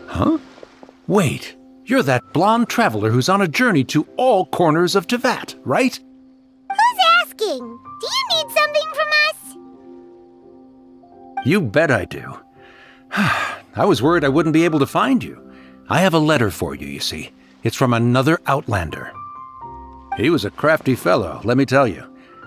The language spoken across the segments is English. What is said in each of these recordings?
Huh? Wait, you're that blonde traveler who's on a journey to all corners of Teyvat, right? Who's asking? Do you need something from us? You bet I do. I was worried I wouldn't be able to find you. I have a letter for you, you see. It's from another Outlander. He was a crafty fellow, let me tell you.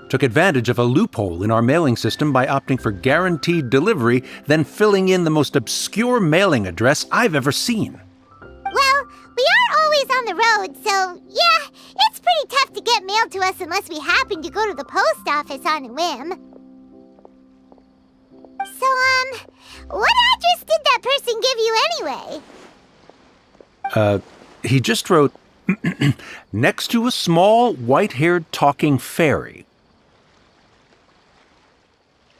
Took advantage of a loophole in our mailing system by opting for guaranteed delivery, then filling in the most obscure mailing address I've ever seen. Well, we are always on the road, so yeah, it's pretty tough to get mail to us unless we happen to go to the post office on a whim. So, what address did that person give you anyway? He just wrote, next to a small, white-haired talking fairy.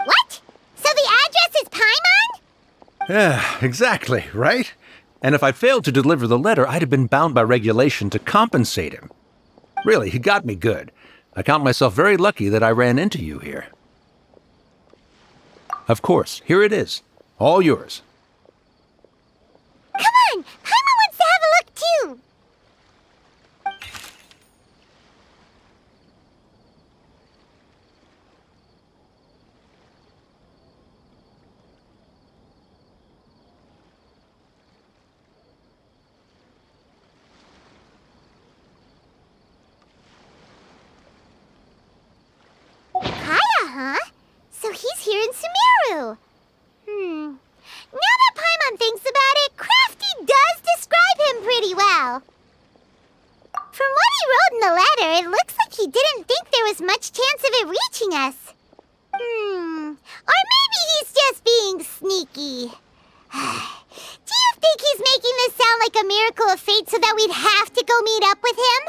What? So the address is Paimon? Yeah, exactly, right? And if I failed to deliver the letter, I'd have been bound by regulation to compensate him. Really, he got me good. I count myself very lucky that I ran into you here. Of course, here it is. All yours. Come on! Paimon wants to have a look too! Kaya, huh? So he's here in Sumeru. Now that Paimon thinks about it, Crafty does describe him pretty well. From what he wrote in the letter, it looks like he didn't think there was much chance of it reaching us. Or maybe he's just being sneaky. Do you think he's making this sound like a miracle of fate so that we'd have to go meet up with him?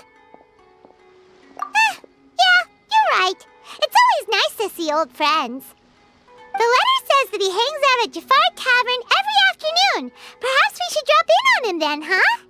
Yeah, you're right. It's always nice to see old friends. The letter says that he hangs out at Jafar Tavern every afternoon. Perhaps we should drop in on him then, huh?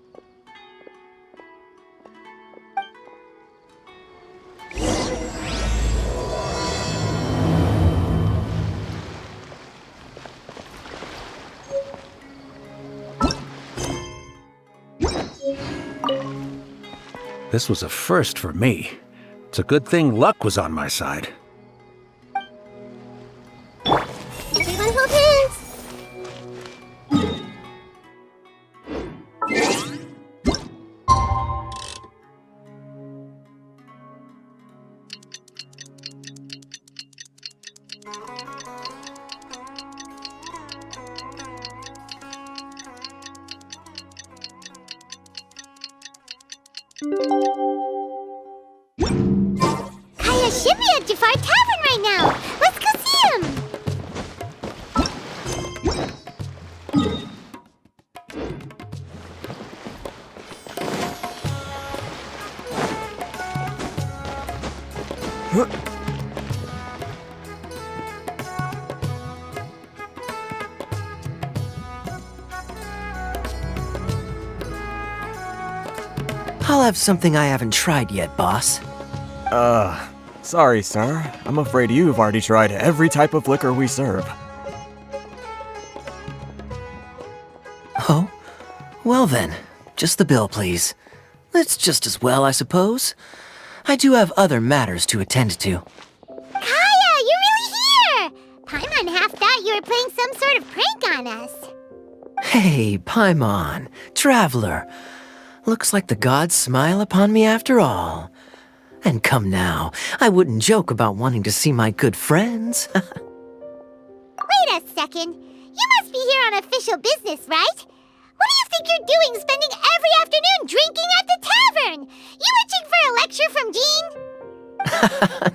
This was a first for me. It's a good thing luck was on my side. Everyone hold hands. Kaya should be at Jafar Tavern right now. Let's go see him. I'll have something I haven't tried yet, boss. Sorry, sir. I'm afraid you've already tried every type of liquor we serve. Oh? Well then, just the bill, please. That's just as well, I suppose. I do have other matters to attend to. Kaya, you're really here! Paimon half thought you were playing some sort of prank on us. Hey, Paimon, traveler. Looks like the gods smile upon me after all. And come now, I wouldn't joke about wanting to see my good friends. Wait a second. You must be here on official business, right? What do you think you're doing spending every afternoon drinking at the tavern? You itching for a lecture from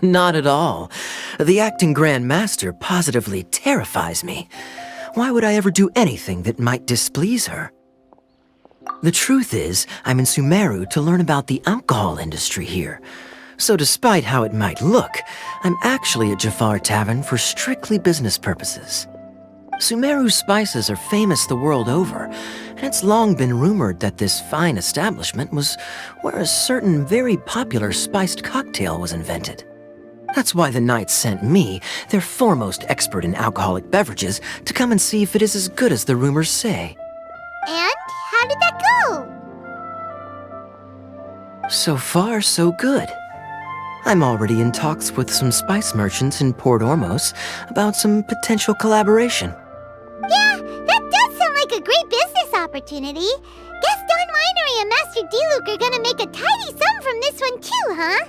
Jean? Not at all. The acting Grand Master positively terrifies me. Why would I ever do anything that might displease her? The truth is, I'm in Sumeru to learn about the alcohol industry here. So despite how it might look, I'm actually at Jafar Tavern for strictly business purposes. Sumeru spices are famous the world over, and it's long been rumored that this fine establishment was where a certain very popular spiced cocktail was invented. That's why the Knights sent me, their foremost expert in alcoholic beverages, to come and see if it is as good as the rumors say. And how did that go? So far, so good. I'm already in talks with some spice merchants in Port Ormos about some potential collaboration. Yeah, that does sound like a great business opportunity. Guess Don Winery and Master D-Luke are gonna make a tidy sum from this one too, huh?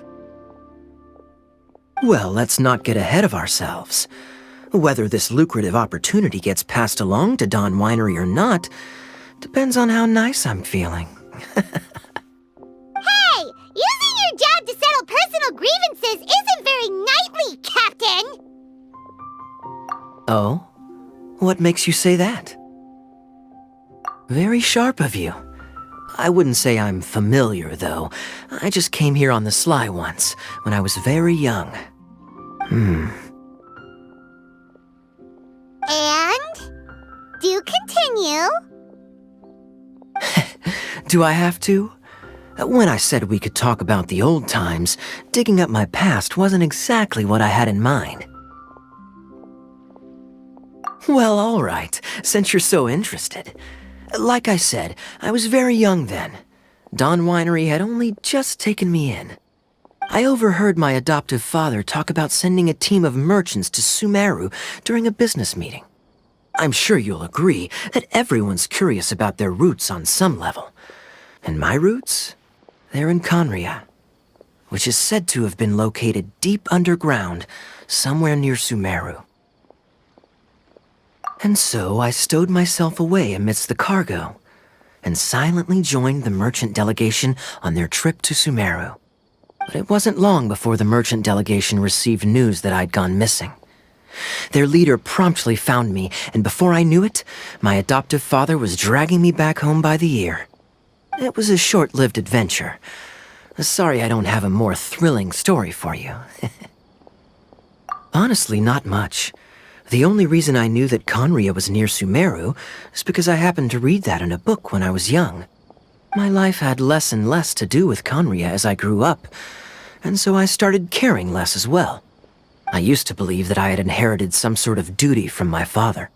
Well, let's not get ahead of ourselves. Whether this lucrative opportunity gets passed along to Don Winery or not depends on how nice I'm feeling. Hey! Using your job to settle personal grievances isn't very knightly, Captain! Oh? What makes you say that? Very sharp of you. I wouldn't say I'm familiar, though. I just came here on the sly once, when I was very young. And? Do continue. Do I have to? When I said we could talk about the old times, digging up my past wasn't exactly what I had in mind. Well, all right, since you're so interested. Like I said, I was very young then. Don Winery had only just taken me in. I overheard my adoptive father talk about sending a team of merchants to Sumeru during a business meeting. I'm sure you'll agree that everyone's curious about their roots on some level. And my roots? They're in Conria, which is said to have been located deep underground, somewhere near Sumeru. And so I stowed myself away amidst the cargo, and silently joined the merchant delegation on their trip to Sumeru. But it wasn't long before the merchant delegation received news that I'd gone missing. Their leader promptly found me, and before I knew it, my adoptive father was dragging me back home by the ear. It was a short-lived adventure. Sorry I don't have a more thrilling story for you. Honestly, not much. The only reason I knew that Conria was near Sumeru is because I happened to read that in a book when I was young. My life had less and less to do with Conria as I grew up, and so I started caring less as well. I used to believe that I had inherited some sort of duty from my father.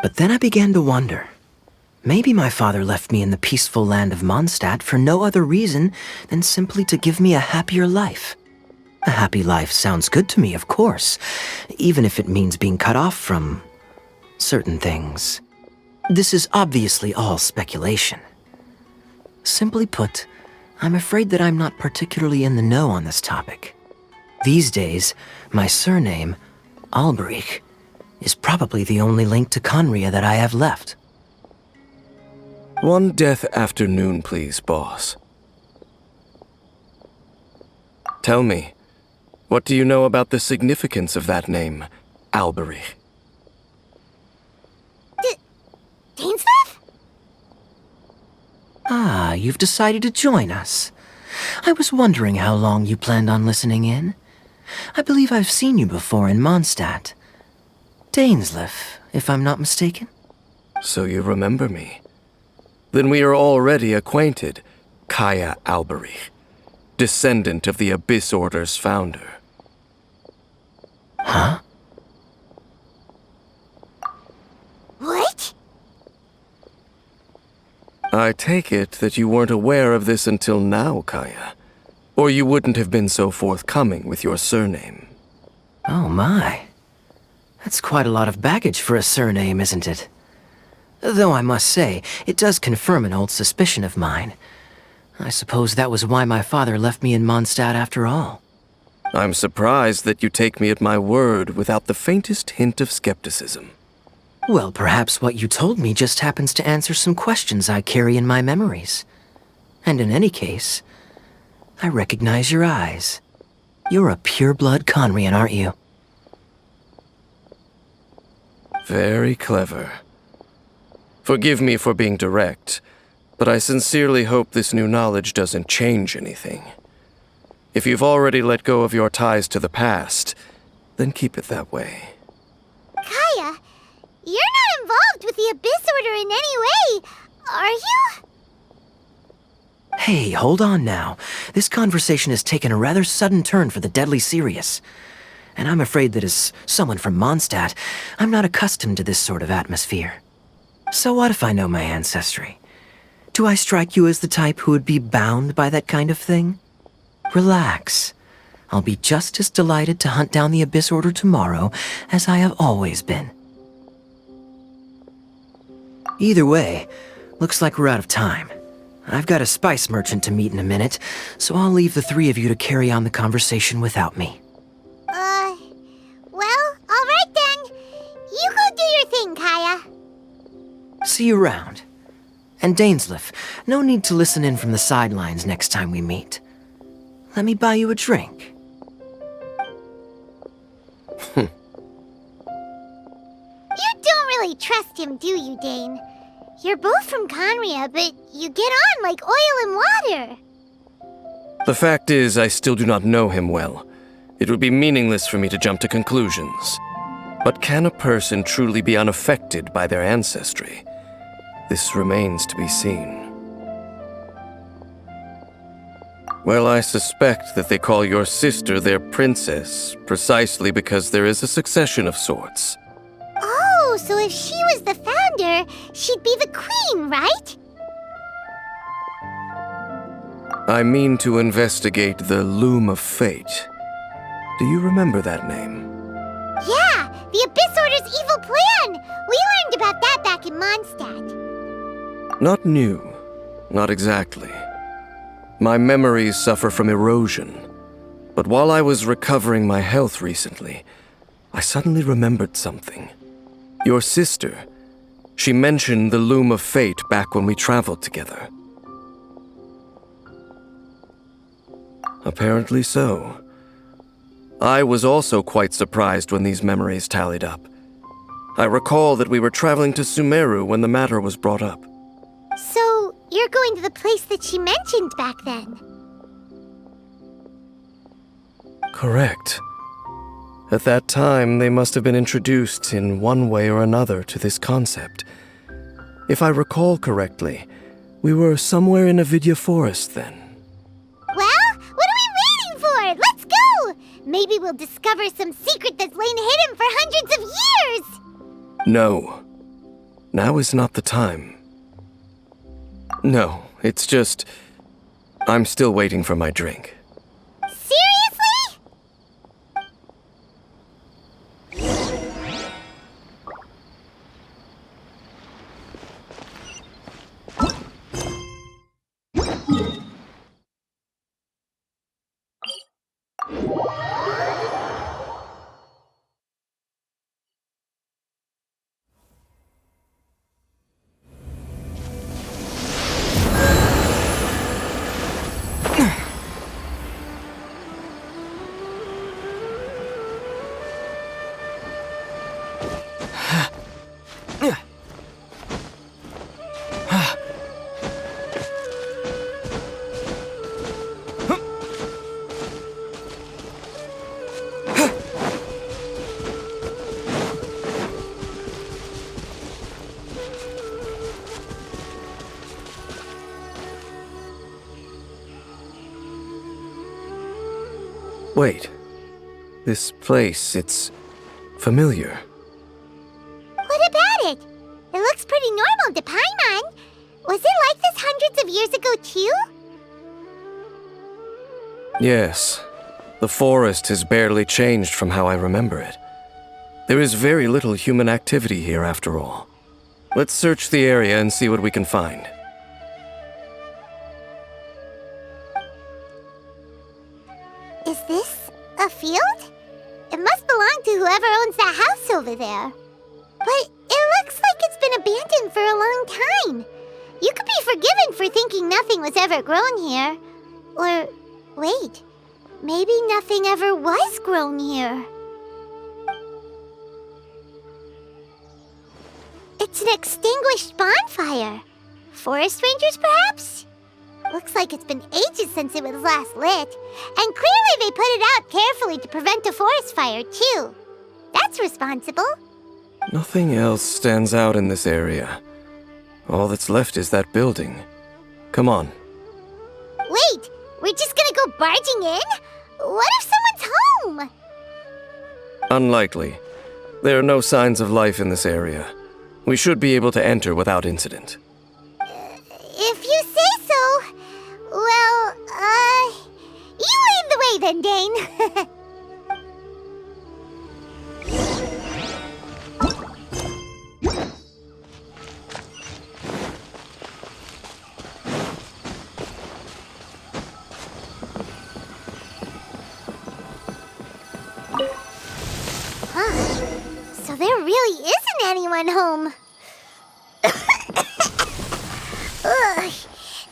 But then I began to wonder. Maybe my father left me in the peaceful land of Mondstadt for no other reason than simply to give me a happier life. A happy life sounds good to me, of course, even if it means being cut off from certain things. This is obviously all speculation. Simply put, I'm afraid that I'm not particularly in the know on this topic. These days, my surname, Alberich, is probably the only link to Conria that I have left. One death afternoon, please, boss. Tell me, what do you know about the significance of that name, Alberich? Dainsleif? Ah, you've decided to join us. I was wondering how long you planned on listening in. I believe I've seen you before in Mondstadt. Dainsleif, if I'm not mistaken. So you remember me. Then we are already acquainted, Kaya Alberich, descendant of the Abyss Order's founder. Huh? What? I take it that you weren't aware of this until now, Kaya. Or you wouldn't have been so forthcoming with your surname. Oh my. That's quite a lot of baggage for a surname, isn't it? Though I must say, it does confirm an old suspicion of mine. I suppose that was why my father left me in Mondstadt after all. I'm surprised that you take me at my word without the faintest hint of skepticism. Well, perhaps what you told me just happens to answer some questions I carry in my memories. And in any case, I recognize your eyes. You're a pure-blood Conrian, aren't you? Very clever. Forgive me for being direct, but I sincerely hope this new knowledge doesn't change anything. If you've already let go of your ties to the past, then keep it that way. Kaya, you're not involved with the Abyss Order in any way, are you? Hey, hold on now. This conversation has taken a rather sudden turn for the deadly serious. And I'm afraid that as someone from Mondstadt, I'm not accustomed to this sort of atmosphere. So what if I know my ancestry? Do I strike you as the type who would be bound by that kind of thing? Relax. I'll be just as delighted to hunt down the Abyss Order tomorrow as I have always been. Either way, looks like we're out of time. I've got a spice merchant to meet in a minute, so I'll leave the three of you to carry on the conversation without me. Well, alright then. You go do your thing, Kaya. See you around. And Dainsleif, no need to listen in from the sidelines next time we meet. Let me buy you a drink. You don't really trust him, do you, Dane? You're both from Conria, but you get on like oil and water. The fact is, I still do not know him well. It would be meaningless for me to jump to conclusions. But can a person truly be unaffected by their ancestry? This remains to be seen. Well, I suspect that they call your sister their princess, precisely because there is a succession of sorts. Oh, so if she was the founder, she'd be the queen, right? I mean to investigate the Loom of Fate. Do you remember that name? Yeah, the Abyss Order's evil plan! We learned about that back in Mondstadt. Not new. Not exactly. My memories suffer from erosion. But while I was recovering my health recently, I suddenly remembered something. Your sister. She mentioned the Loom of Fate back when we traveled together. Apparently so. I was also quite surprised when these memories tallied up. I recall that we were traveling to Sumeru when the matter was brought up. So, you're going to the place that she mentioned back then? Correct. At that time, they must have been introduced in one way or another to this concept. If I recall correctly, we were somewhere in Avidya Forest then. Well, what are we waiting for? Let's go! Maybe we'll discover some secret that's lain hidden for hundreds of years! No. Now is not the time. No, it's just... I'm still waiting for my drink. Seriously? Wait. This place, it's familiar. What about it? It looks pretty normal to Paimon. Was it like this hundreds of years ago, too? Yes. The forest has barely changed from how I remember it. There is very little human activity here after all. Let's search the area and see what we can find. Is this a field? It must belong to whoever owns that house over there. But it looks like it's been abandoned for a long time. You could be forgiven for thinking nothing was ever grown here. Or, wait, maybe nothing ever was grown here. It's an extinguished bonfire. Forest rangers, perhaps? Looks like it's been ages since it was last lit. And clearly they put it out carefully to prevent a forest fire, too. That's responsible. Nothing else stands out in this area. All that's left is that building. Come on. Wait, we're just gonna go barging in? What if someone's home? Unlikely. There are no signs of life in this area. We should be able to enter without incident. If you say so. Well, you lead the way then, Dane. So there really isn't anyone home. Ugh,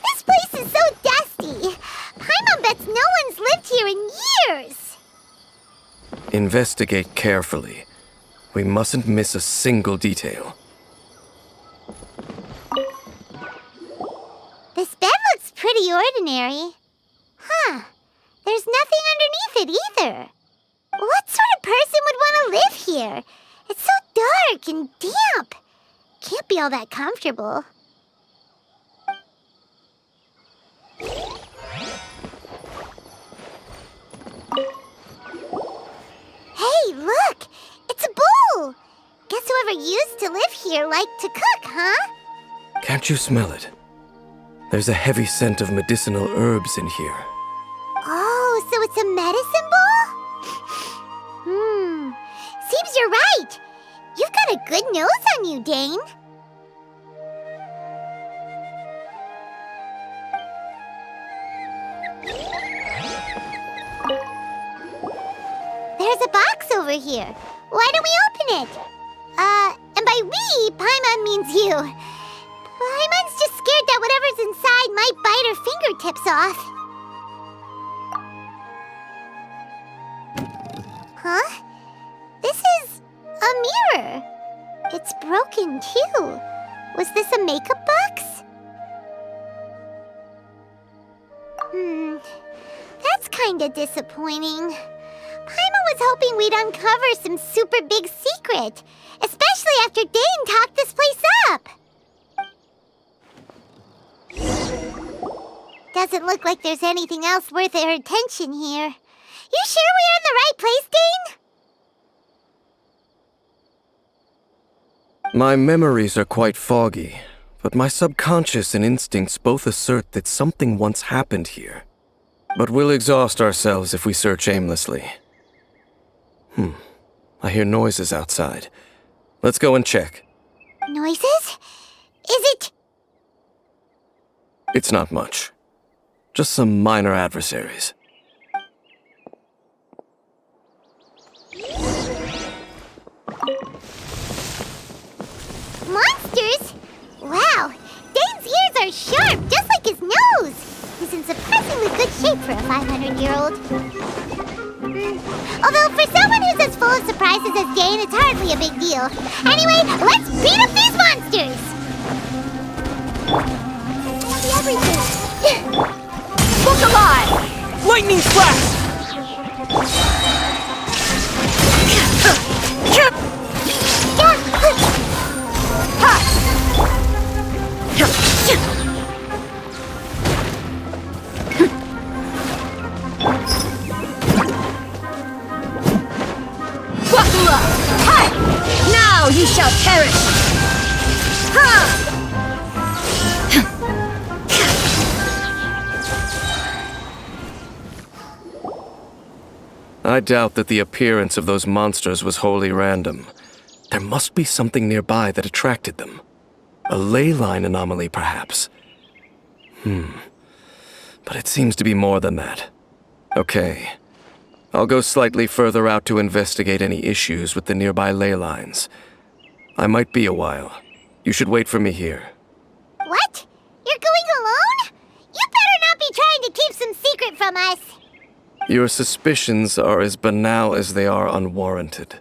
this place is so dusty. Paimon bets no one's lived here in years. Investigate carefully. We mustn't miss a single detail. This bed looks pretty ordinary. Huh. There's nothing underneath it either. What sort of person would want to live here? It's so dark and damp. Can't be all that comfortable. Hey, look! It's a bowl! Guess whoever used to live here liked to cook, huh? Can't you smell it? There's a heavy scent of medicinal herbs in here. Oh, so it's a medicine bowl? Seems you're right. You've got a good nose on you, Dane. There's a box over here. Why don't we open it? And by we, Paimon means you. Paimon's just scared that whatever's inside might bite her fingertips off. Huh? This is a mirror. It's broken, too. Was this a makeup box? That's kinda disappointing. Paimon was hoping we'd uncover some super big secret, especially after Dane talked this place up. Doesn't look like there's anything else worth her attention here. You sure we're in the right place, Dane? My memories are quite foggy, but my subconscious and instincts both assert that something once happened here. But we'll exhaust ourselves if we search aimlessly. I hear noises outside. Let's go and check. Noises? Is it? It's not much. Just some minor adversaries. Monsters? Wow, Dane's ears are sharp, just like his nose. He's in surprisingly good shape for a 500-year-old. Although for someone who's as full of surprises as Dane, it's hardly a big deal. Anyway, let's beat up these monsters! Everything. Look alive! Lightning flash! Buckle up! Ha! Now you shall perish! Ha! I doubt that the appearance of those monsters was wholly random. There must be something nearby that attracted them. A ley line anomaly, perhaps. But it seems to be more than that. Okay. I'll go slightly further out to investigate any issues with the nearby ley lines. I might be a while. You should wait for me here. What? You're going alone? You better not be trying to keep some secret from us. Your suspicions are as banal as they are unwarranted.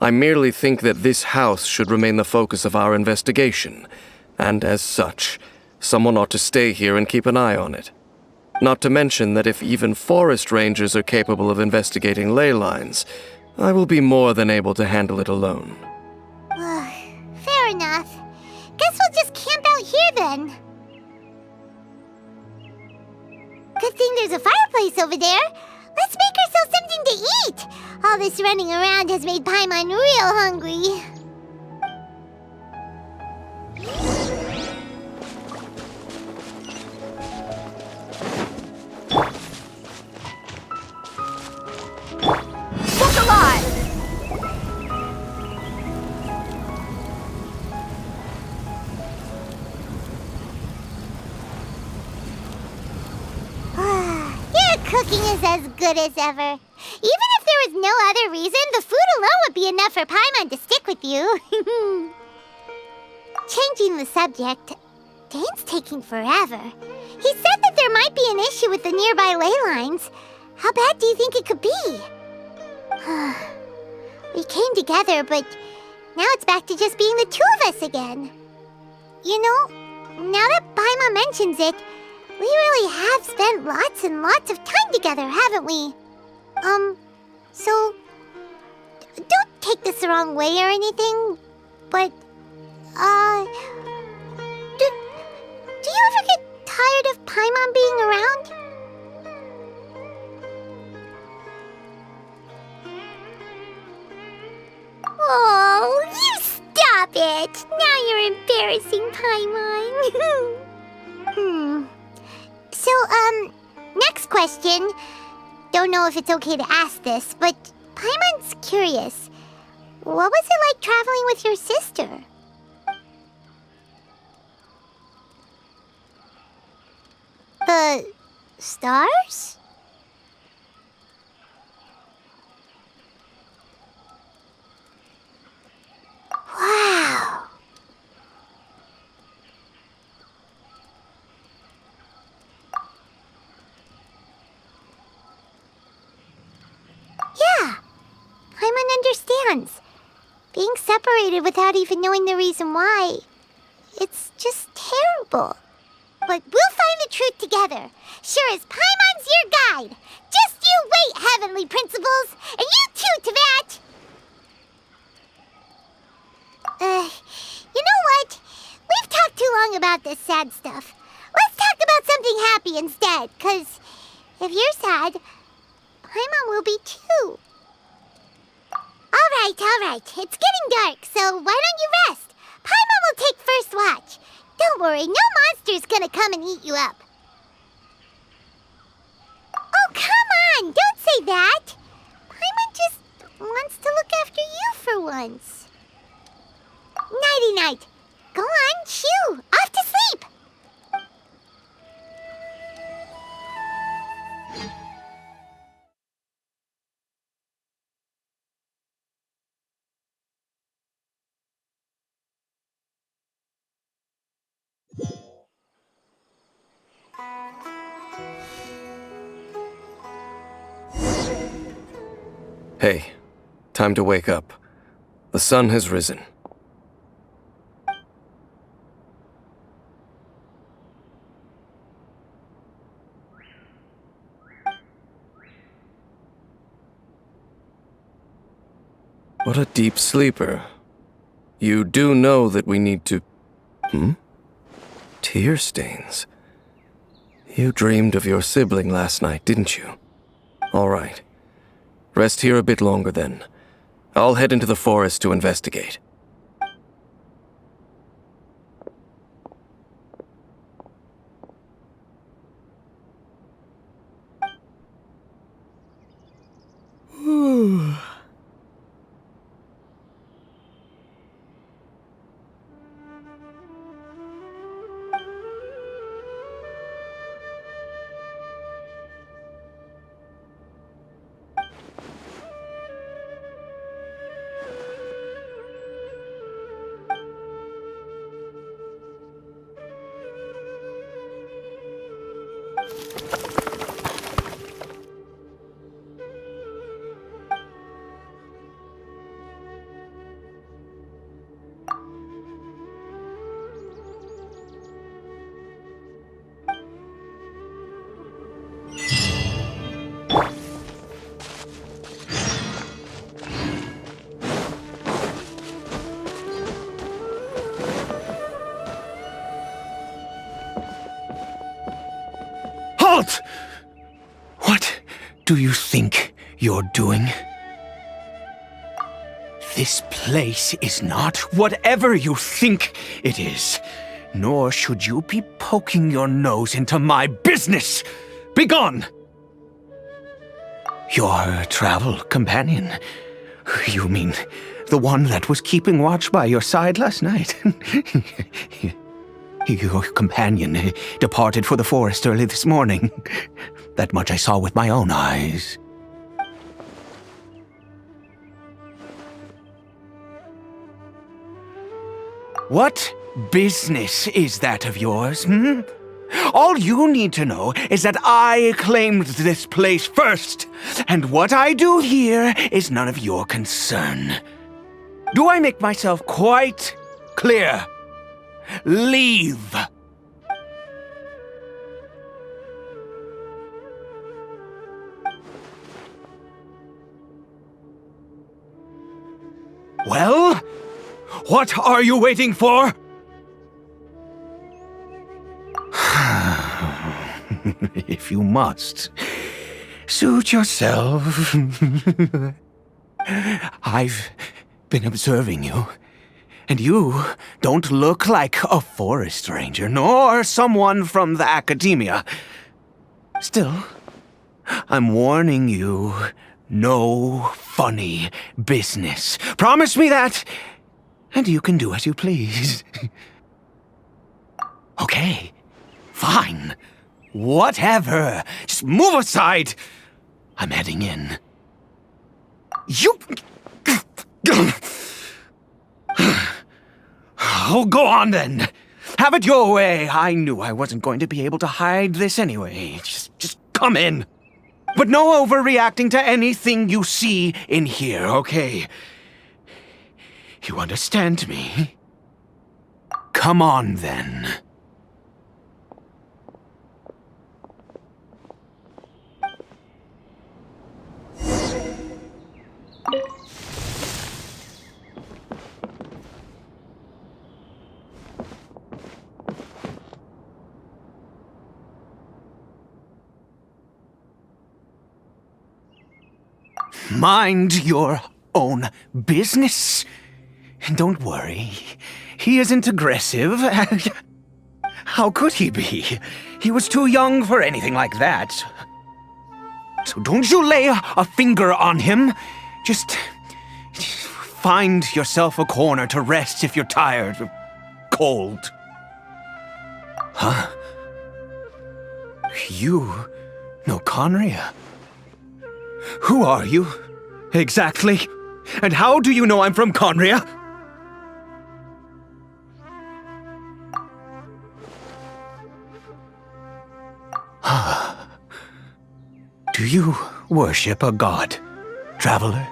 I merely think that this house should remain the focus of our investigation, and as such, Someone ought to stay here and keep an eye on it. Not to mention that if even forest rangers are capable of investigating ley lines, I will be more than able to handle it alone. Fair enough. Guess we'll just camp out here then. Good thing there's a fireplace over there. Let's make ourselves something to eat. All this running around has made Paimon real hungry. Look alive! Your cooking is as good as ever. Even if there was no other reason, the food alone would be enough for Paimon to stick with you. Changing the subject, Dane's taking forever. He said that there might be an issue with the nearby ley lines. How bad do you think it could be? We came together, but now it's back to just being the two of us again. You know, now that Paimon mentions it, we really have spent lots and lots of time together, haven't we? So, don't take this the wrong way or anything, but, do you ever get tired of Paimon being around? Oh, you stop it! Now you're embarrassing Paimon. So, next question. Don't know if it's okay to ask this, but Paimon's curious. What was it like traveling with your sister? The stars? Wow. Yeah, Paimon understands. Being separated without even knowing the reason why, it's just terrible. But we'll find the truth together. Sure as Paimon's your guide. Just you wait, Heavenly Principles, and you too, Teyvat! You know what? We've talked too long about this sad stuff. Let's talk about something happy instead, 'cause if you're sad, Paimon will be too. All right. It's getting dark, so why don't you rest? Paimon will take first watch. Don't worry, no monster's gonna come and eat you up. Oh, come on! Don't say that! Paimon just wants to look after you for once. Nighty-night. Go on, shoo! Off to sleep! Hey, time to wake up. The sun has risen. What a deep sleeper. You do know that we need to... Tear stains. You dreamed of your sibling last night, didn't you? All right. Rest here a bit longer then. I'll head into the forest to investigate. do you think you're doing? This place is not whatever you think it is, nor should you be poking your nose into my business. Begone! Your travel companion? You mean the one that was keeping watch by your side last night? Your companion departed for the forest early this morning. That much I saw with my own eyes. What business is that of yours, All you need to know is that I claimed this place first, and what I do here is none of your concern. Do I make myself quite clear? Leave! Well, what are you waiting for? If you must, suit yourself. I've been observing you, and you don't look like a forest ranger, nor someone from the academia. Still, I'm warning you, no funny business. Promise me that, and you can do as you please. Okay, fine. Whatever. Just move aside. I'm heading in. You... Oh, go on then. Have it your way. I knew I wasn't going to be able to hide this anyway. Just come in. But no overreacting to anything you see in here, okay? You understand me? Come on then. Mind your own business. And don't worry, he isn't aggressive. How could he be? He was too young for anything like that. So don't you lay a finger on him. Just find yourself a corner to rest if you're tired or cold. Huh? You know Conria? Who are you, exactly? And how do you know I'm from Conria? Do you worship a god, traveler?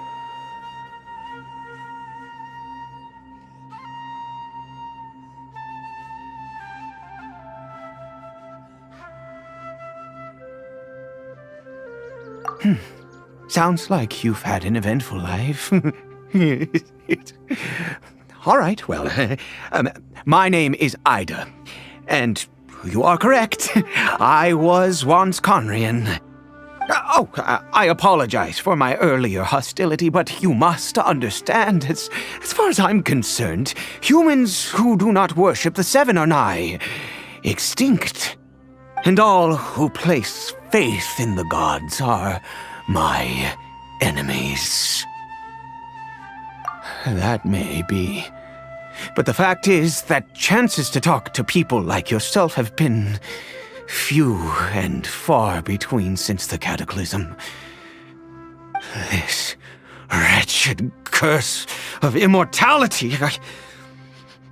Sounds like you've had an eventful life. All right, well, my name is Ida, and you are correct. I was once Conrian. I apologize for my earlier hostility, but you must understand, as far as I'm concerned, humans who do not worship the Seven are nigh extinct, and all who place faith in the gods are my enemies. That may be. But the fact is that chances to talk to people like yourself have been few and far between since the cataclysm. This wretched curse of immortality.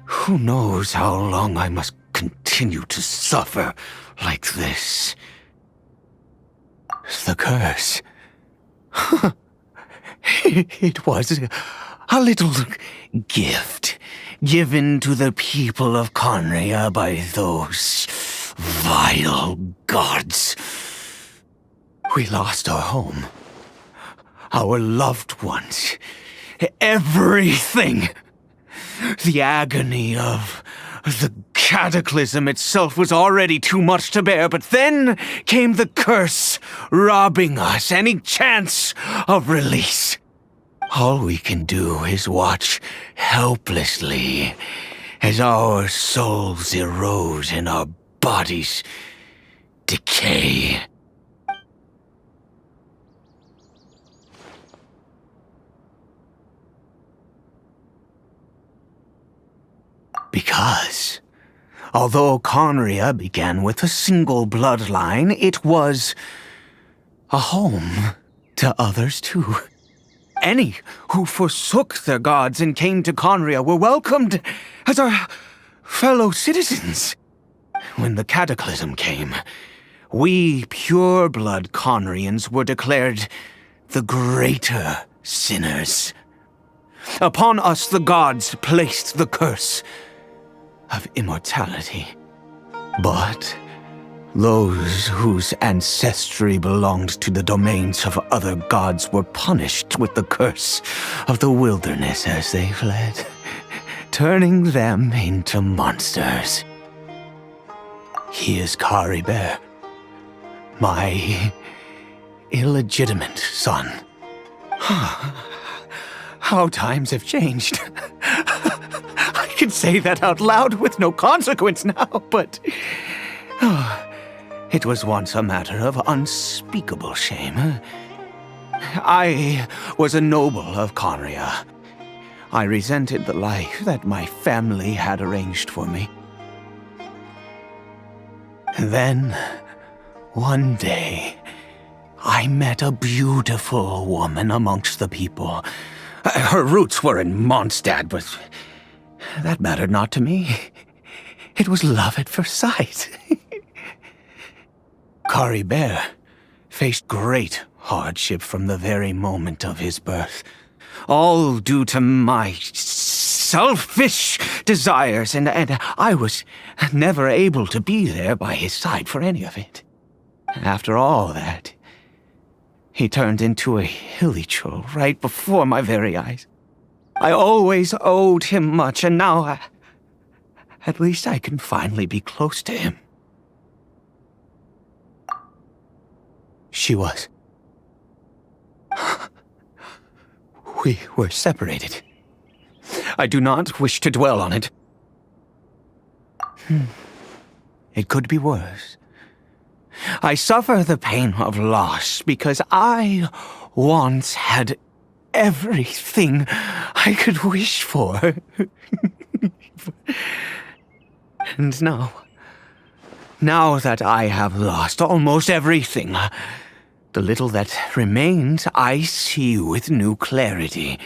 Who knows how long I must continue to suffer like this? The curse. It was a little gift given to the people of Conria by those vile gods. We lost our home, our loved ones, everything. The agony of the cataclysm itself was already too much to bear, but then came the curse, robbing us any chance of release. All we can do is watch helplessly as our souls erode and our bodies decay. Because, although Conria began with a single bloodline, it was a home to others too. Any who forsook their gods and came to Conria were welcomed as our fellow citizens. When the cataclysm came, we pure-blood Conrians were declared the greater sinners. Upon us the gods placed the curse of immortality. But those whose ancestry belonged to the domains of other gods were punished with the curse of the wilderness as they fled, turning them into monsters. He is Caribert, my illegitimate son. How times have changed. I can say that out loud with no consequence now, but it was once a matter of unspeakable shame. I was a noble of Conria. I resented the life that my family had arranged for me. Then, one day, I met a beautiful woman amongst the people. Her roots were in Mondstadt, but that mattered not to me. It was love at first sight. Caribert faced great hardship from the very moment of his birth, all due to my selfish desires, and I was never able to be there by his side for any of it. After all that, he turned into a hilly troll right before my very eyes. I always owed him much, and now at least I can finally be close to him. She was. We were separated. I do not wish to dwell on it. It could be worse. I suffer the pain of loss because I once had everything I could wish for. And now that I have lost almost everything, the little that remains I see with new clarity.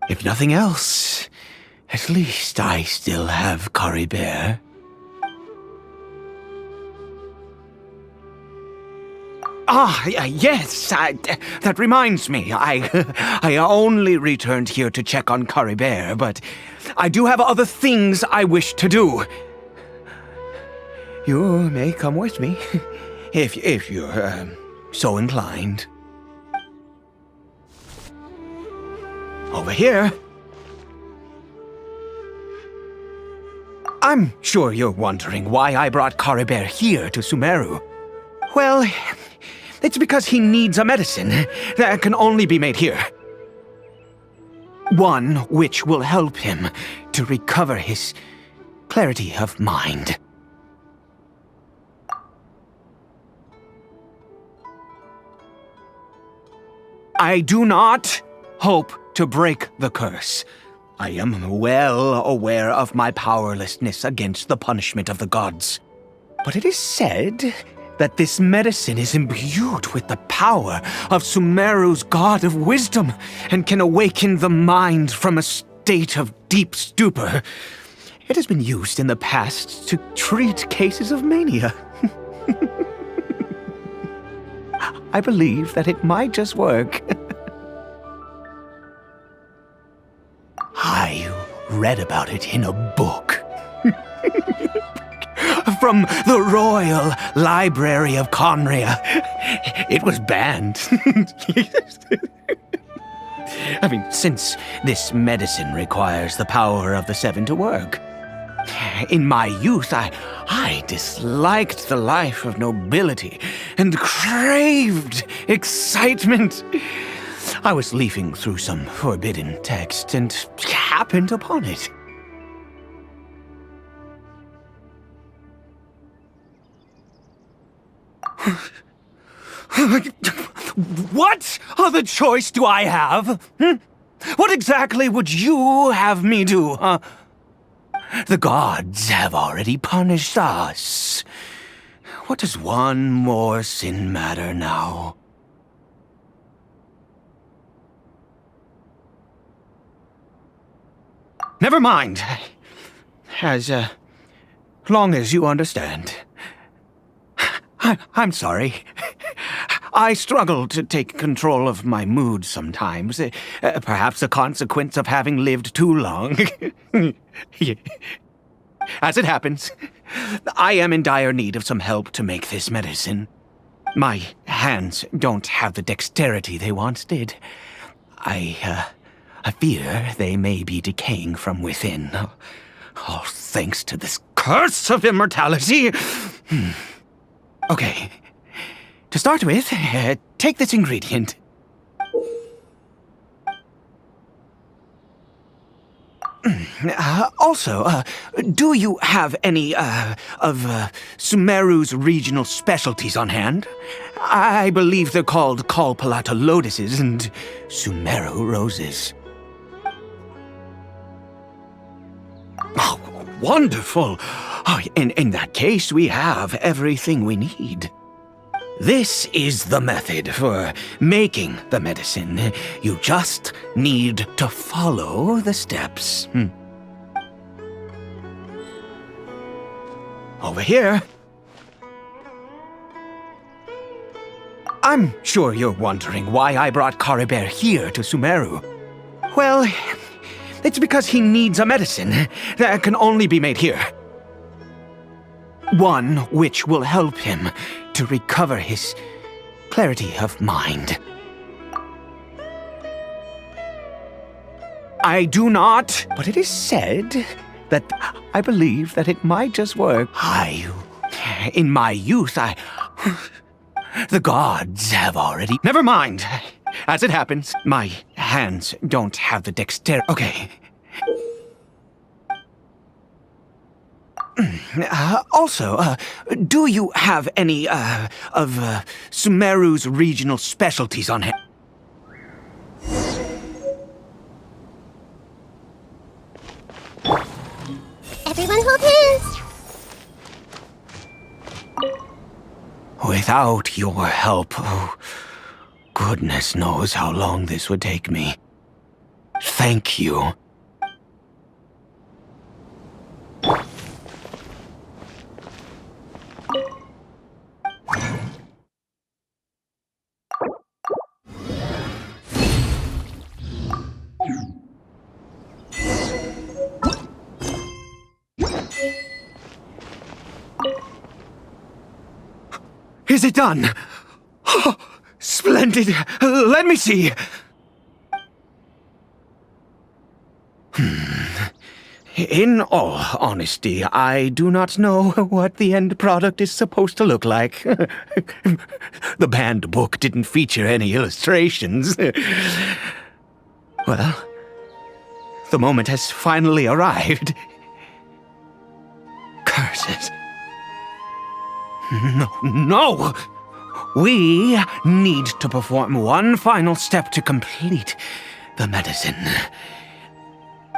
If nothing else, at least I still have Caribert. Yes, that reminds me. I only returned here to check on Caribert, but I do have other things I wish to do. You may come with me, if you're so inclined. Over here. I'm sure you're wondering why I brought Caribert here to Sumeru. Well, it's because he needs a medicine that can only be made here. One which will help him to recover his clarity of mind. I do not hope to break the curse. I am well aware of my powerlessness against the punishment of the gods. But it is said that this medicine is imbued with the power of Sumeru's god of wisdom and can awaken the mind from a state of deep stupor. It has been used in the past to treat cases of mania. I believe that it might just work. I read about it in a book. From the Royal Library of Conria. It was banned. Since this medicine requires the power of the Seven to work, In my youth, I disliked the life of nobility and craved excitement. I was leafing through some forbidden text and happened upon it. What other choice do I have? What exactly would you have me do, huh? The gods have already punished us. What does one more sin matter now? Never mind. As long as you understand. I'm sorry. I struggle to take control of my mood sometimes. Perhaps a consequence of having lived too long. As it happens, I am in dire need of some help to make this medicine. My hands don't have the dexterity they once did. I fear they may be decaying from within. All thanks to this curse of immortality. Okay. To start with, take this ingredient. Also, do you have any, of Sumeru's regional specialties on hand? I believe they're called Kalpalata lotuses and Sumeru roses. Oh, wonderful! Oh, in that case, we have everything we need. This is the method for making the medicine. You just need to follow the steps. Over here. I'm sure you're wondering why I brought Caribert here to Sumeru. Well, it's because he needs a medicine that can only be made here. One which will help him to recover his clarity of mind. I do not, but it is said that I believe that it might just work. In my youth, the gods have already... Never mind. As it happens, my hands don't have the dexterity. Okay. Also, do you have any, of Sumeru's regional specialties on hand? Everyone hold hands. Without your help, oh, goodness knows how long this would take me. Thank you. Is it done? Oh, splendid! Let me see! In all honesty, I do not know what the end product is supposed to look like. The banned book didn't feature any illustrations. Well, the moment has finally arrived. Curses. No! We need to perform one final step to complete the medicine.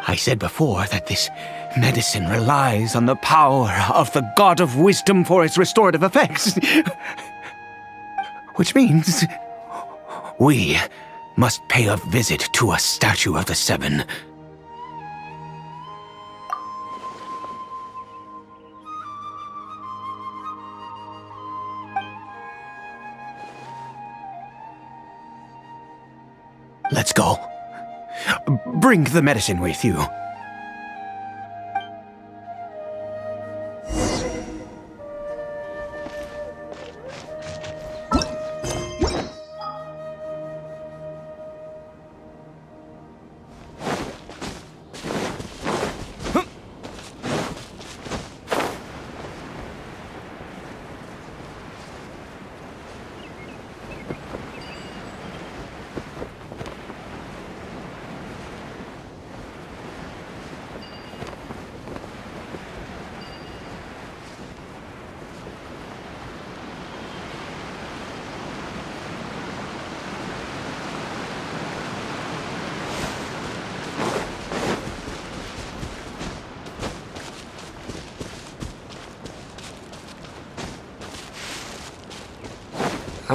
I said before that this medicine relies on the power of the God of Wisdom for its restorative effects. Which means we must pay a visit to a statue of the Seven. Let's go. Bring the medicine with you.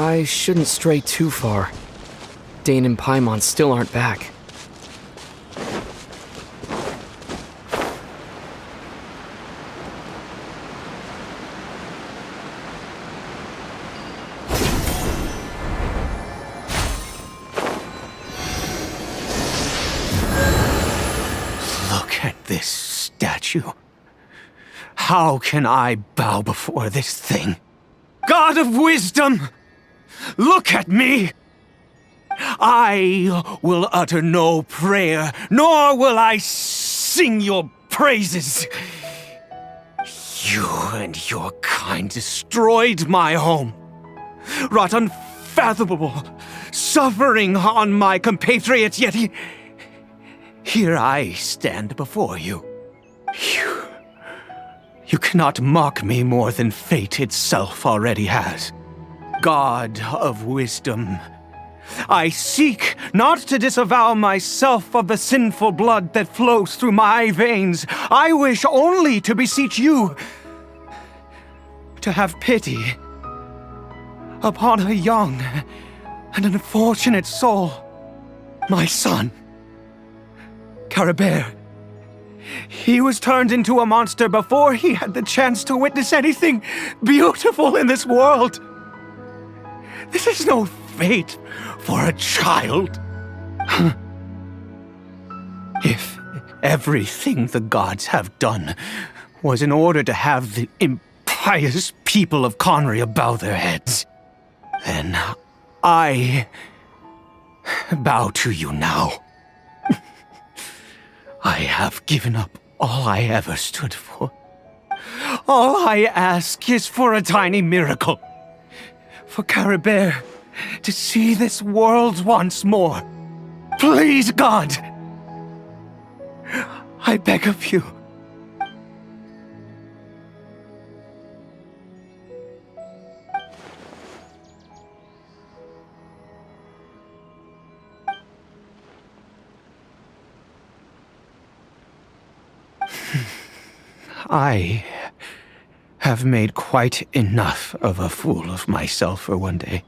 I shouldn't stray too far. Dane and Paimon still aren't back. Look at this statue. How can I bow before this thing? God of wisdom! Look at me! I will utter no prayer, nor will I sing your praises. You and your kind destroyed my home, wrought unfathomable suffering on my compatriots, yet here I stand before you. You cannot mock me more than fate itself already has. God of wisdom, I seek not to disavow myself of the sinful blood that flows through my veins. I wish only to beseech you to have pity upon a young and unfortunate soul, my son, Caribert. He was turned into a monster before he had the chance to witness anything beautiful in this world. This is no fate for a child. If everything the gods have done was in order to have the impious people of Conria bow their heads, then I bow to you now. I have given up all I ever stood for. All I ask is for a tiny miracle. For Caribert to see this world once more. Please, God! I beg of you. I have made quite enough of a fool of myself for one day.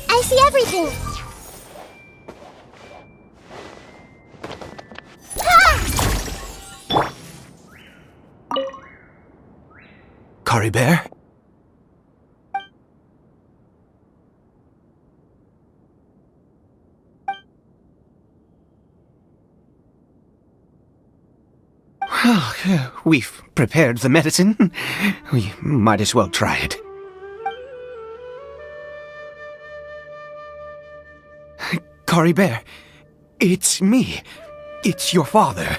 I see everything. Caribert? Well, we've prepared the medicine. We might as well try it. Caribert, it's me. It's your father.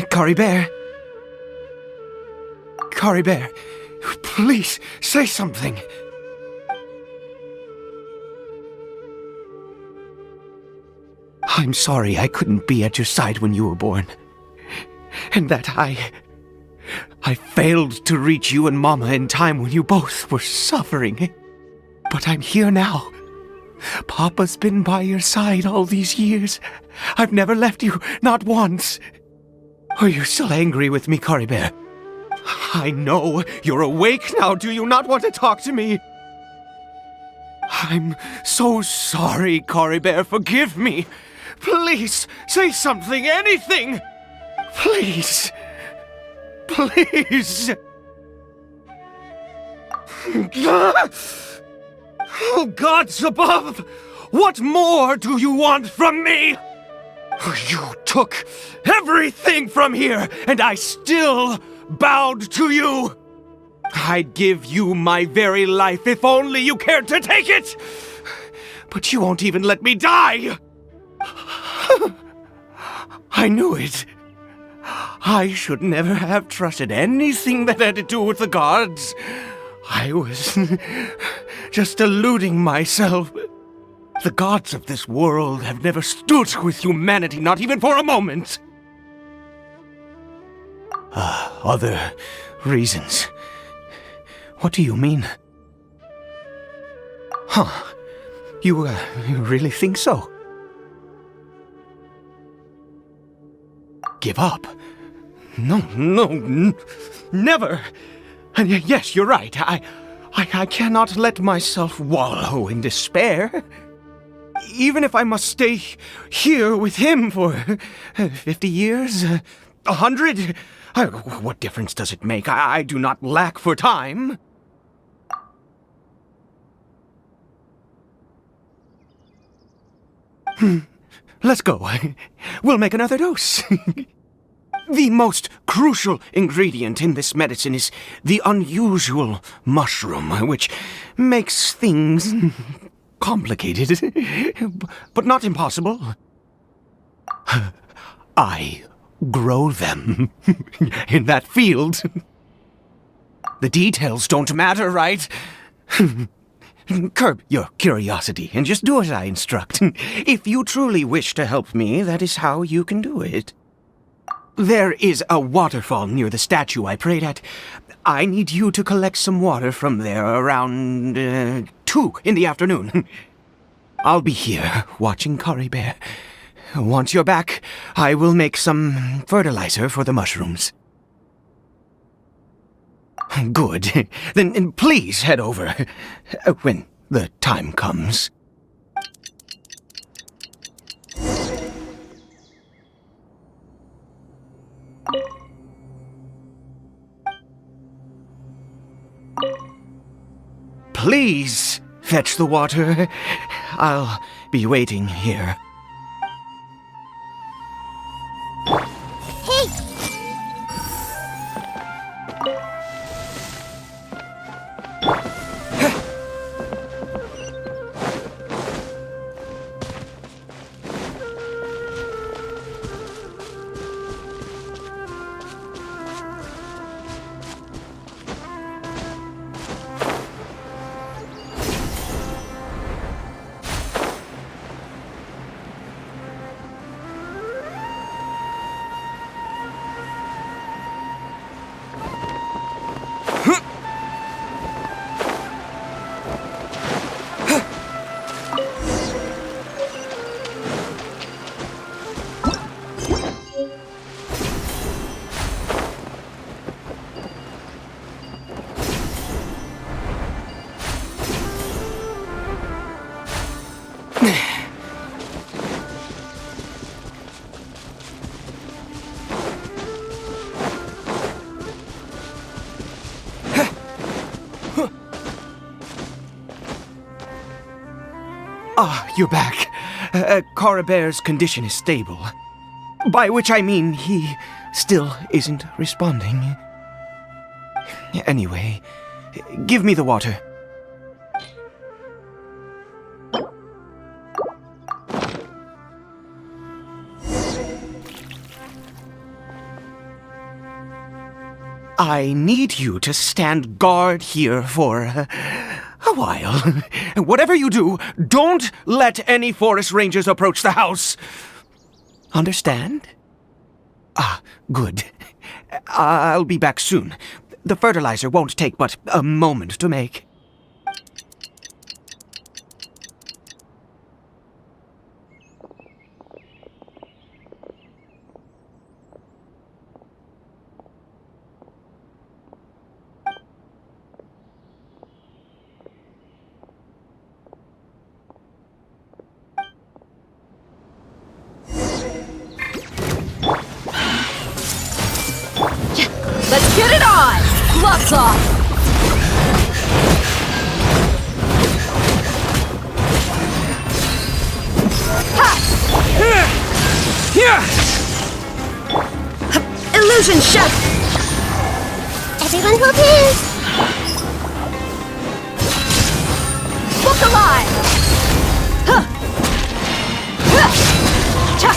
Caribert. Caribert, please say something. I'm sorry I couldn't be at your side when you were born. And that I failed to reach you and Mama in time when you both were suffering. But I'm here now. Papa's been by your side all these years. I've never left you, not once. Are you still angry with me, Caribert? I know you're awake now. Do you not want to talk to me? I'm so sorry, Caribert. Forgive me. Please, say something, anything. Please. Please. Oh, gods above! What more do you want from me? You took everything from here, and I still bowed to you. I'd give you my very life if only you cared to take it. But you won't even let me die. I knew it. I should never have trusted anything that had to do with the gods. I was just deluding myself. The gods of this world have never stood with humanity, not even for a moment. Other reasons. What do you mean? Huh. You really think so? Give up? No, never. And yes, you're right. I cannot let myself wallow in despair. Even if I must stay here with him for 50 years, 100, what difference does it make? I do not lack for time. Let's go. We'll make another dose. The most crucial ingredient in this medicine is the unusual mushroom, which makes things complicated, but not impossible. I grow them in that field. The details don't matter, right? Curb your curiosity and just do as I instruct. If you truly wish to help me, that is how you can do it. There is a waterfall near the statue I prayed at. I need you to collect some water from there around 2 in the afternoon. I'll be here watching Caribert. Once you're back, I will make some fertilizer for the mushrooms. Good. Then please head over when the time comes. Please fetch the water. I'll be waiting here. Hey! You're back. Caribert's condition is stable. By which I mean he still isn't responding. Anyway, give me the water. I need you to stand guard here for a while. Whatever you do, don't let any forest rangers approach the house. Understand? Good. I'll be back soon. The fertilizer won't take but a moment to make. Let's get it on! Gloves off! Ha! Illusion shut! Everyone hold hands! Look alive! Huh! Huh! Cha!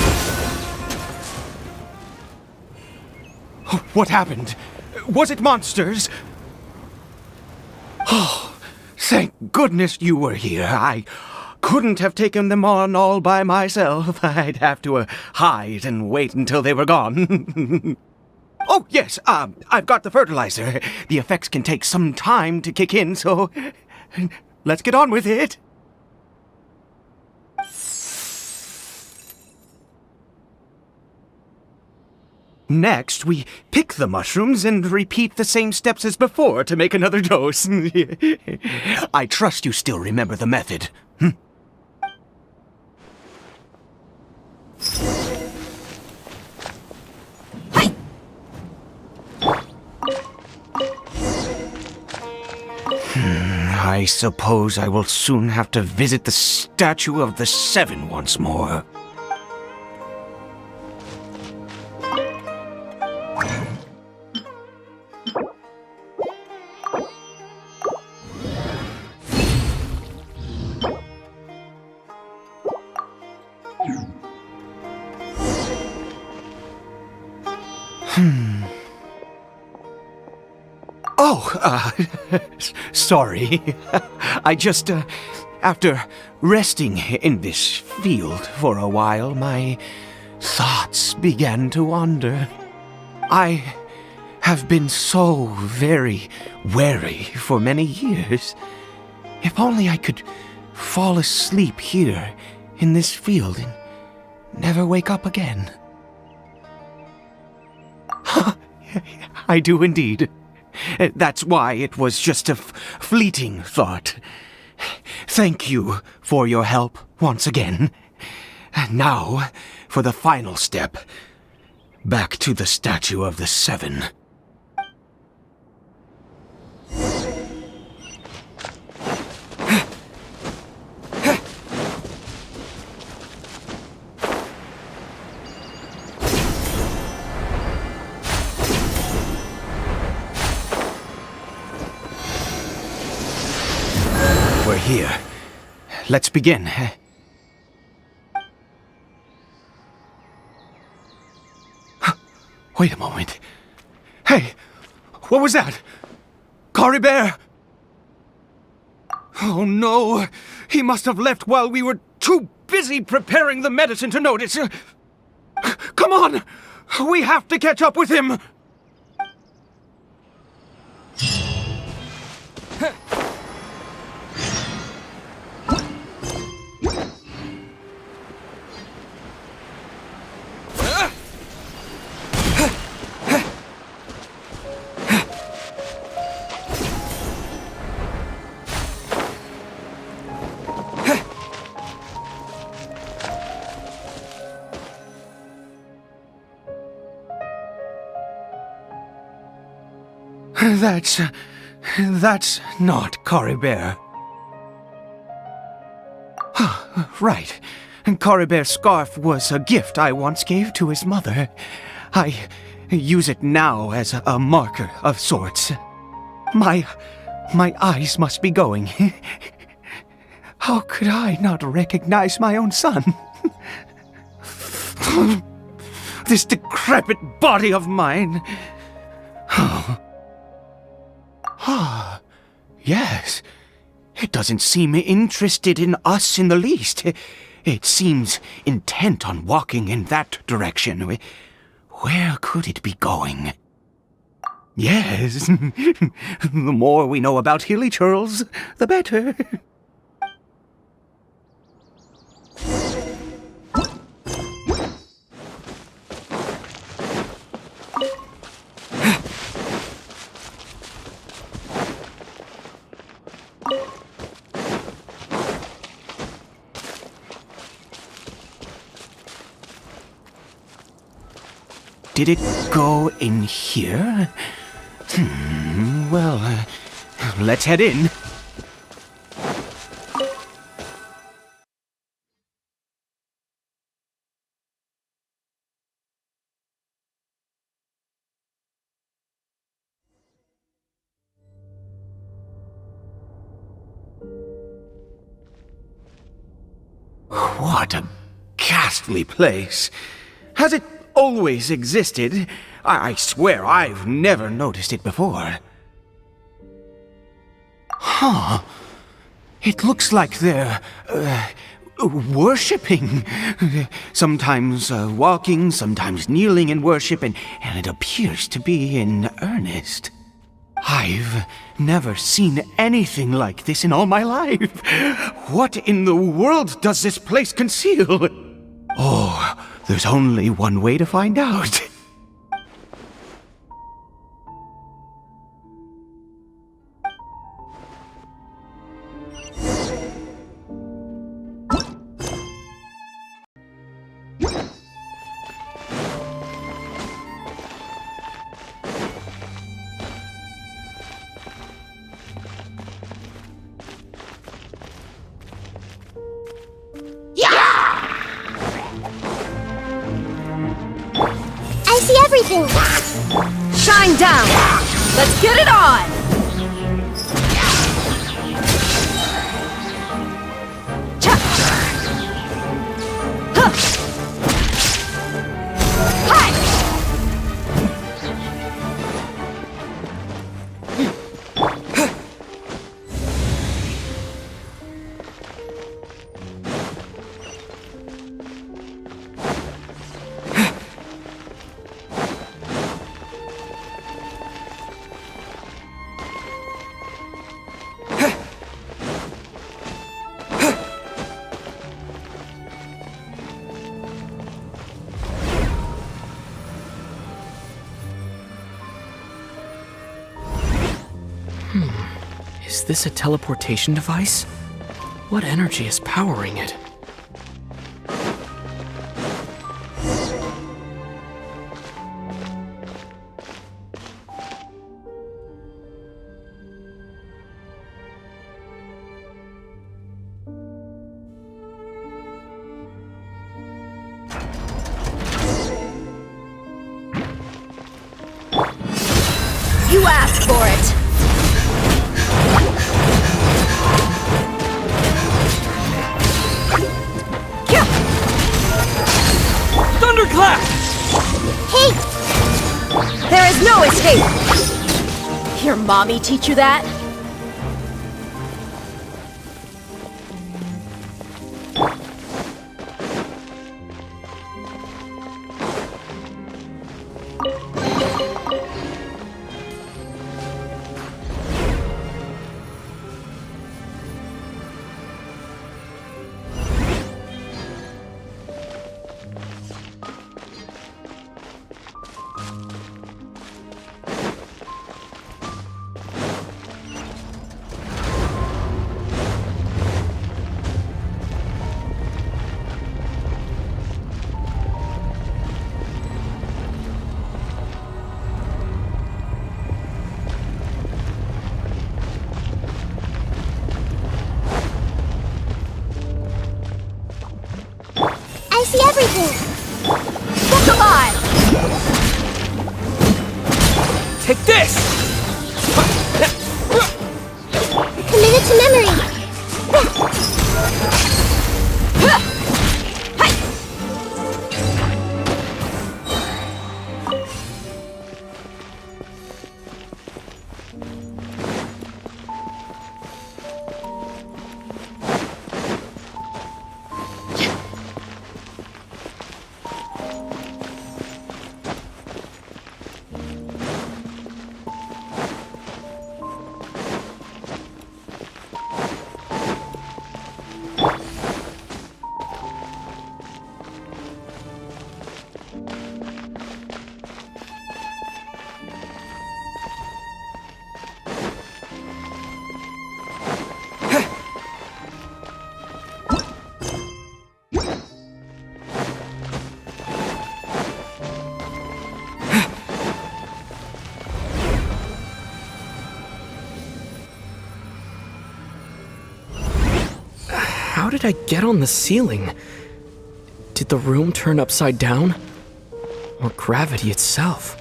What happened? Was it monsters? Oh, thank goodness you were here. I couldn't have taken them on all by myself. I'd have to hide and wait until they were gone. Oh, yes, I've got the fertilizer. The effects can take some time to kick in, so let's get on with it. Next, we pick the mushrooms and repeat the same steps as before to make another dose. I trust you still remember the method. I suppose I will soon have to visit the statue of the Seven once more. Oh, sorry. I just, after resting in this field for a while, my thoughts began to wander. I have been so very wary for many years. If only I could fall asleep here in this field and never wake up again. I do indeed. That's why it was just a fleeting thought. Thank you for your help once again. Now, for the final step. Back to the statue of the Seven. We're here. Let's begin. Wait a moment. Hey, what was that? Caribert! Oh no, he must have left while we were too busy preparing the medicine to notice. Come on, we have to catch up with him. That's not Caribert. Right. Caribert's scarf was a gift I once gave to his mother. I use it now as a marker of sorts. My eyes must be going. How could I not recognize my own son? This decrepit body of mine. Yes. It doesn't seem interested in us in the least. It seems intent on walking in that direction. Where could it be going? Yes. The more we know about hilly churls, the better. Did it go in here? Well, let's head in. What a ghastly place. Has it always existed. I swear I've never noticed it before. Huh. It looks like they're, worshipping. Sometimes walking, sometimes kneeling in worship, and it appears to be in earnest. I've never seen anything like this in all my life. What in the world does this place conceal? Oh, there's only one way to find out. I see everything. Shine down! Let's get it on! Cha! Huh! Hi! Is this a teleportation device? What energy is powering it? You asked for it! Thunderclap! Hey! There is no escape! Your mommy teach you that? I see everything. Look alive! Take this! Committed to memory. How did I get on the ceiling? Did the room turn upside down? Or gravity itself?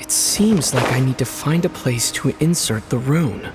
It seems like I need to find a place to insert the rune.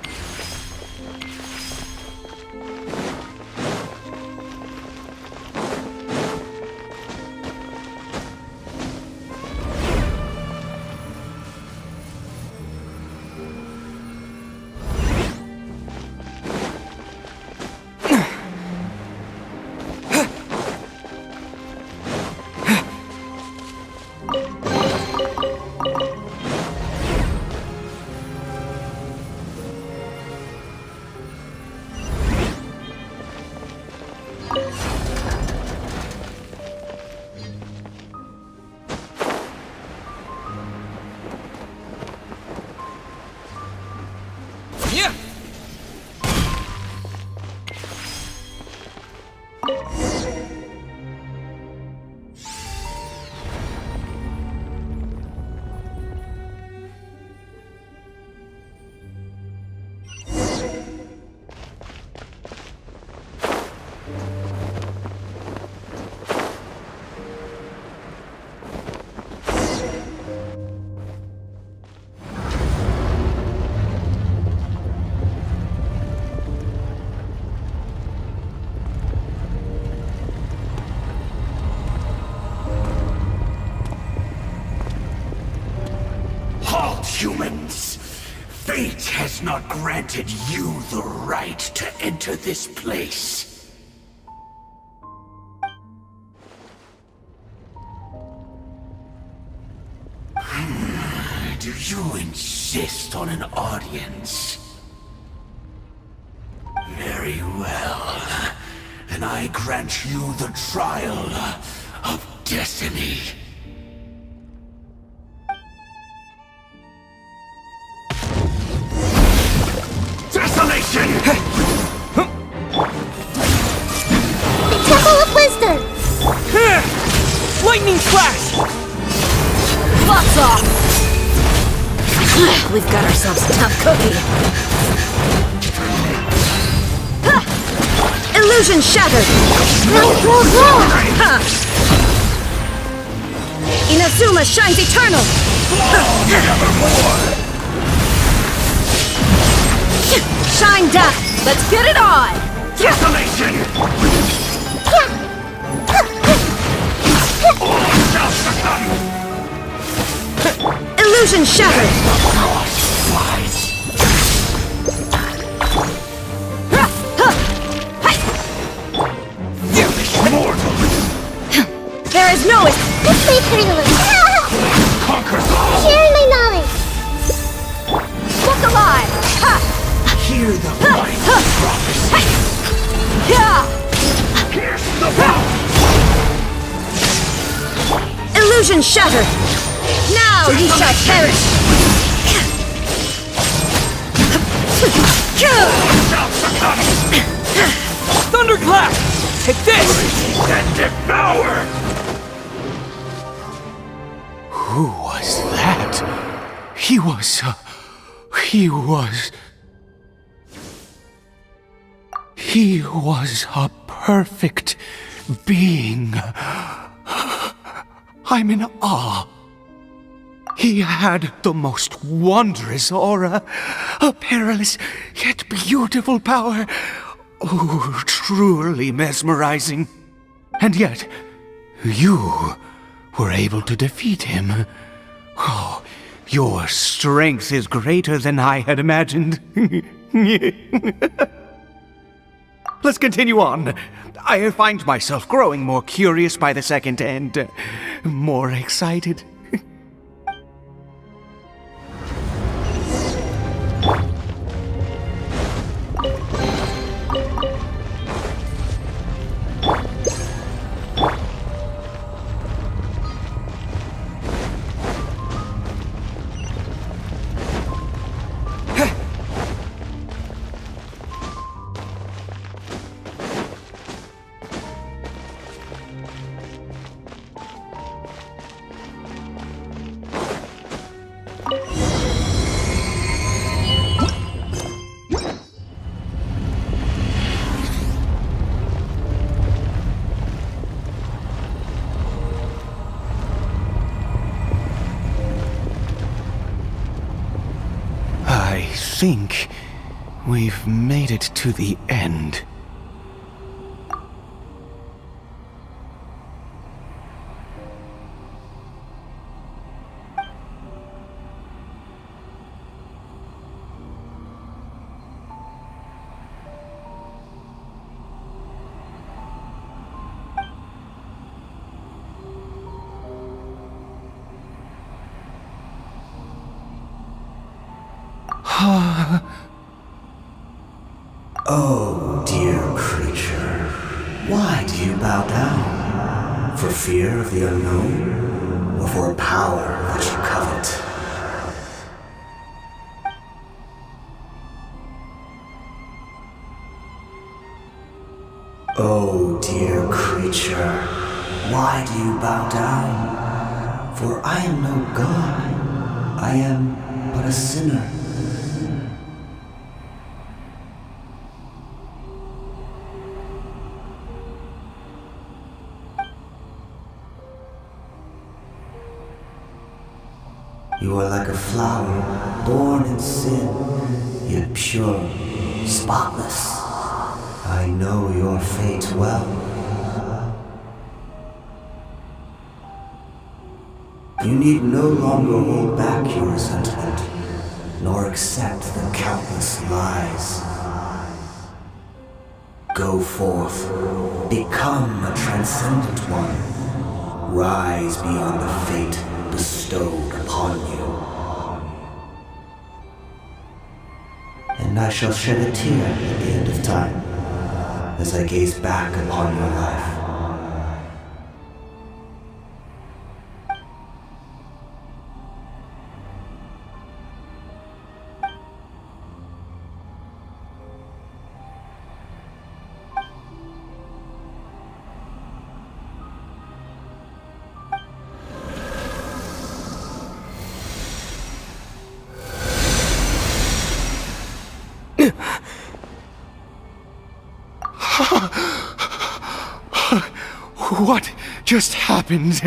Humans, fate has not granted you the right to enter this place. Do you insist on an audience? Very well. Then I grant you the trial of destiny. Desolation! Temple of Wisdom! Lightning flash! Butts off! We've got ourselves a tough cookie. Illusion shattered! Inazuma shines eternal! Shine death! Let's get it on! Desolation! All shall succumb! Illusion shattered! Frost flies! Foolish mortal! There is no This way, Caribert! Conquers all! Sharing my knowledge! Look alive! Ha! Hear the voice of prophecy! Yeah! Pierce the bow! Illusion shattered! Now you shall perish! Shall succumb! Thunderclap! Take this! And devour! Who was that? He was a perfect being. I'm in awe. He had the most wondrous aura, a perilous yet beautiful power. Oh, truly mesmerizing. And yet, you were able to defeat him. Oh, your strength is greater than I had imagined. Let's continue on. I find myself growing more curious by the second and more excited. think we've made it to the end. Oh, dear creature, why do you bow down? For fear of the unknown, or for a power that you covet? Oh, dear creature, why do you bow down? For I am no god, I am but a sinner. You are like a flower, born in sin, yet pure, spotless. I know your fate well. You need no longer hold back your resentment, nor accept the countless lies. Go forth, become a transcendent one. Rise beyond the fate bestowed upon you. And I shall shed a tear at the end of time, as I gaze back upon your life. What just happened?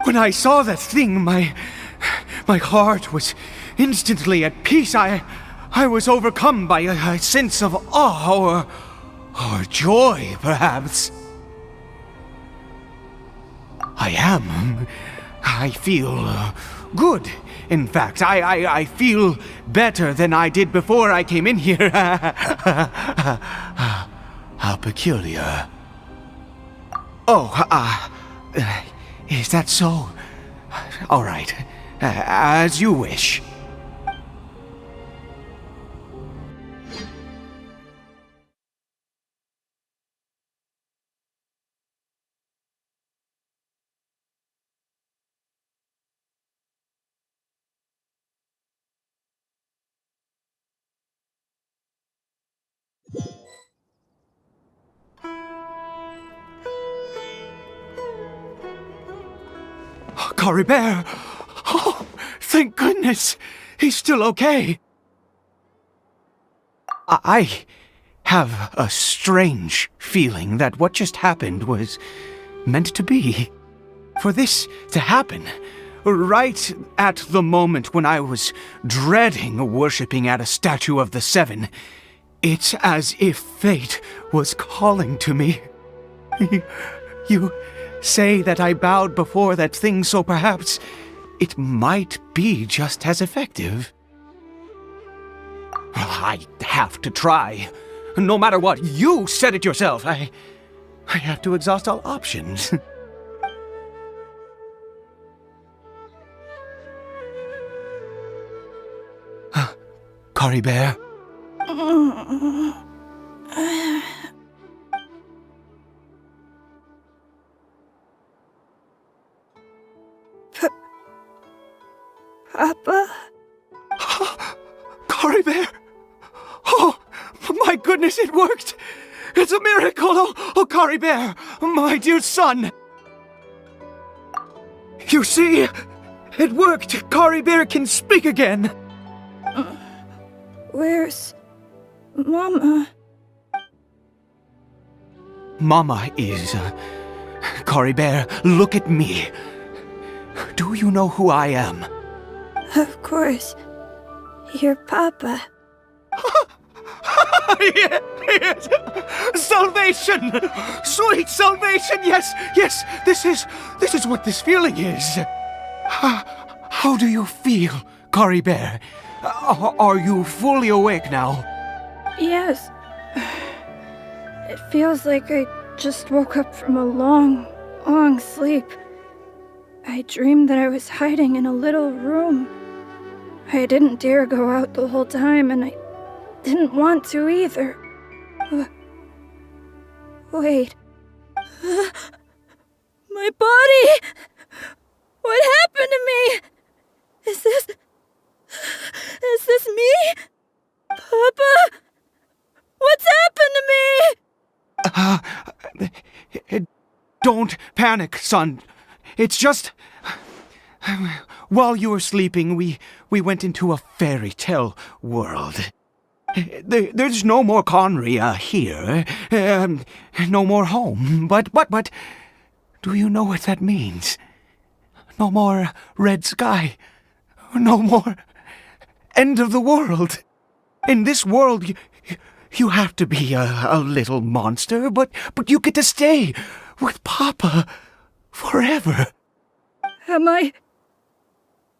When I saw that thing, my heart was instantly at peace. I was overcome by a sense of awe or joy, perhaps. I feel good. In fact, I feel better than I did before I came in here. How peculiar. Oh, is that so? All right, as you wish. Caribert! Oh, thank goodness! He's still okay! I have a strange feeling that what just happened was meant to be. For this to happen, right at the moment when I was dreading worshipping at a statue of the Seven, it's as if fate was calling to me. You say that I bowed before that thing, so perhaps it might be just as effective. Well, I have to try. No matter what, you said it yourself. I have to exhaust all options. Caribert? Papa? Caribert! Oh, my goodness, it worked! It's a miracle! Oh, Caribert, my dear son! You see, it worked! Caribert can speak again! Where's Mama? Mama is... Caribert, look at me. Do you know who I am? Of course. Your papa. Yes. Salvation! Sweet salvation! Yes, yes, this is what this feeling is. How do you feel, Caribert? Are you fully awake now? Yes. It feels like I just woke up from a long, long sleep. I dreamed that I was hiding in a little room. I didn't dare go out the whole time, and I didn't want to either. Wait. My body! What happened to me? Is this me? Papa? What's happened to me? Don't panic, son. It's just... While you were sleeping, we went into a fairy tale world. There's no more Conria here. No more home. But, do you know what that means? No more red sky. No more end of the world. In this world, you have to be a little monster, but you get to stay with Papa forever. Am I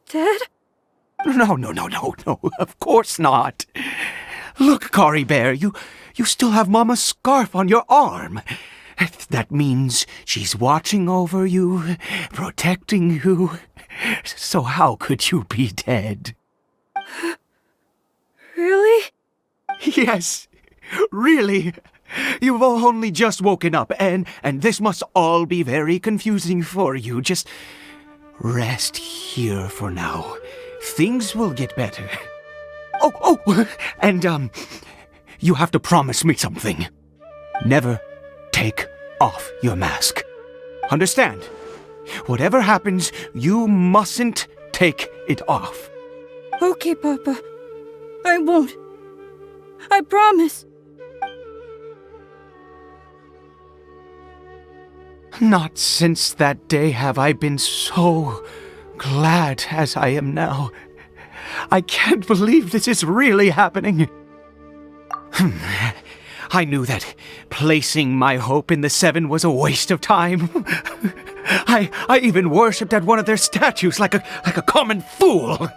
dead? No, of course not. Look, Caribert, you still have Mama's scarf on your arm. That means she's watching over you, protecting you. So how could you be dead? Really? Yes, really. You've only just woken up, and this must all be very confusing for you. Just rest here for now. Things will get better. Oh, and, you have to promise me something. Never take off your mask. Understand? Whatever happens, you mustn't take it off. Okay, Papa. I won't. I promise. Not since that day have I been so glad as I am now. I can't believe this is really happening. I knew that placing my hope in the Seven was a waste of time. I even worshipped at one of their statues like a common fool.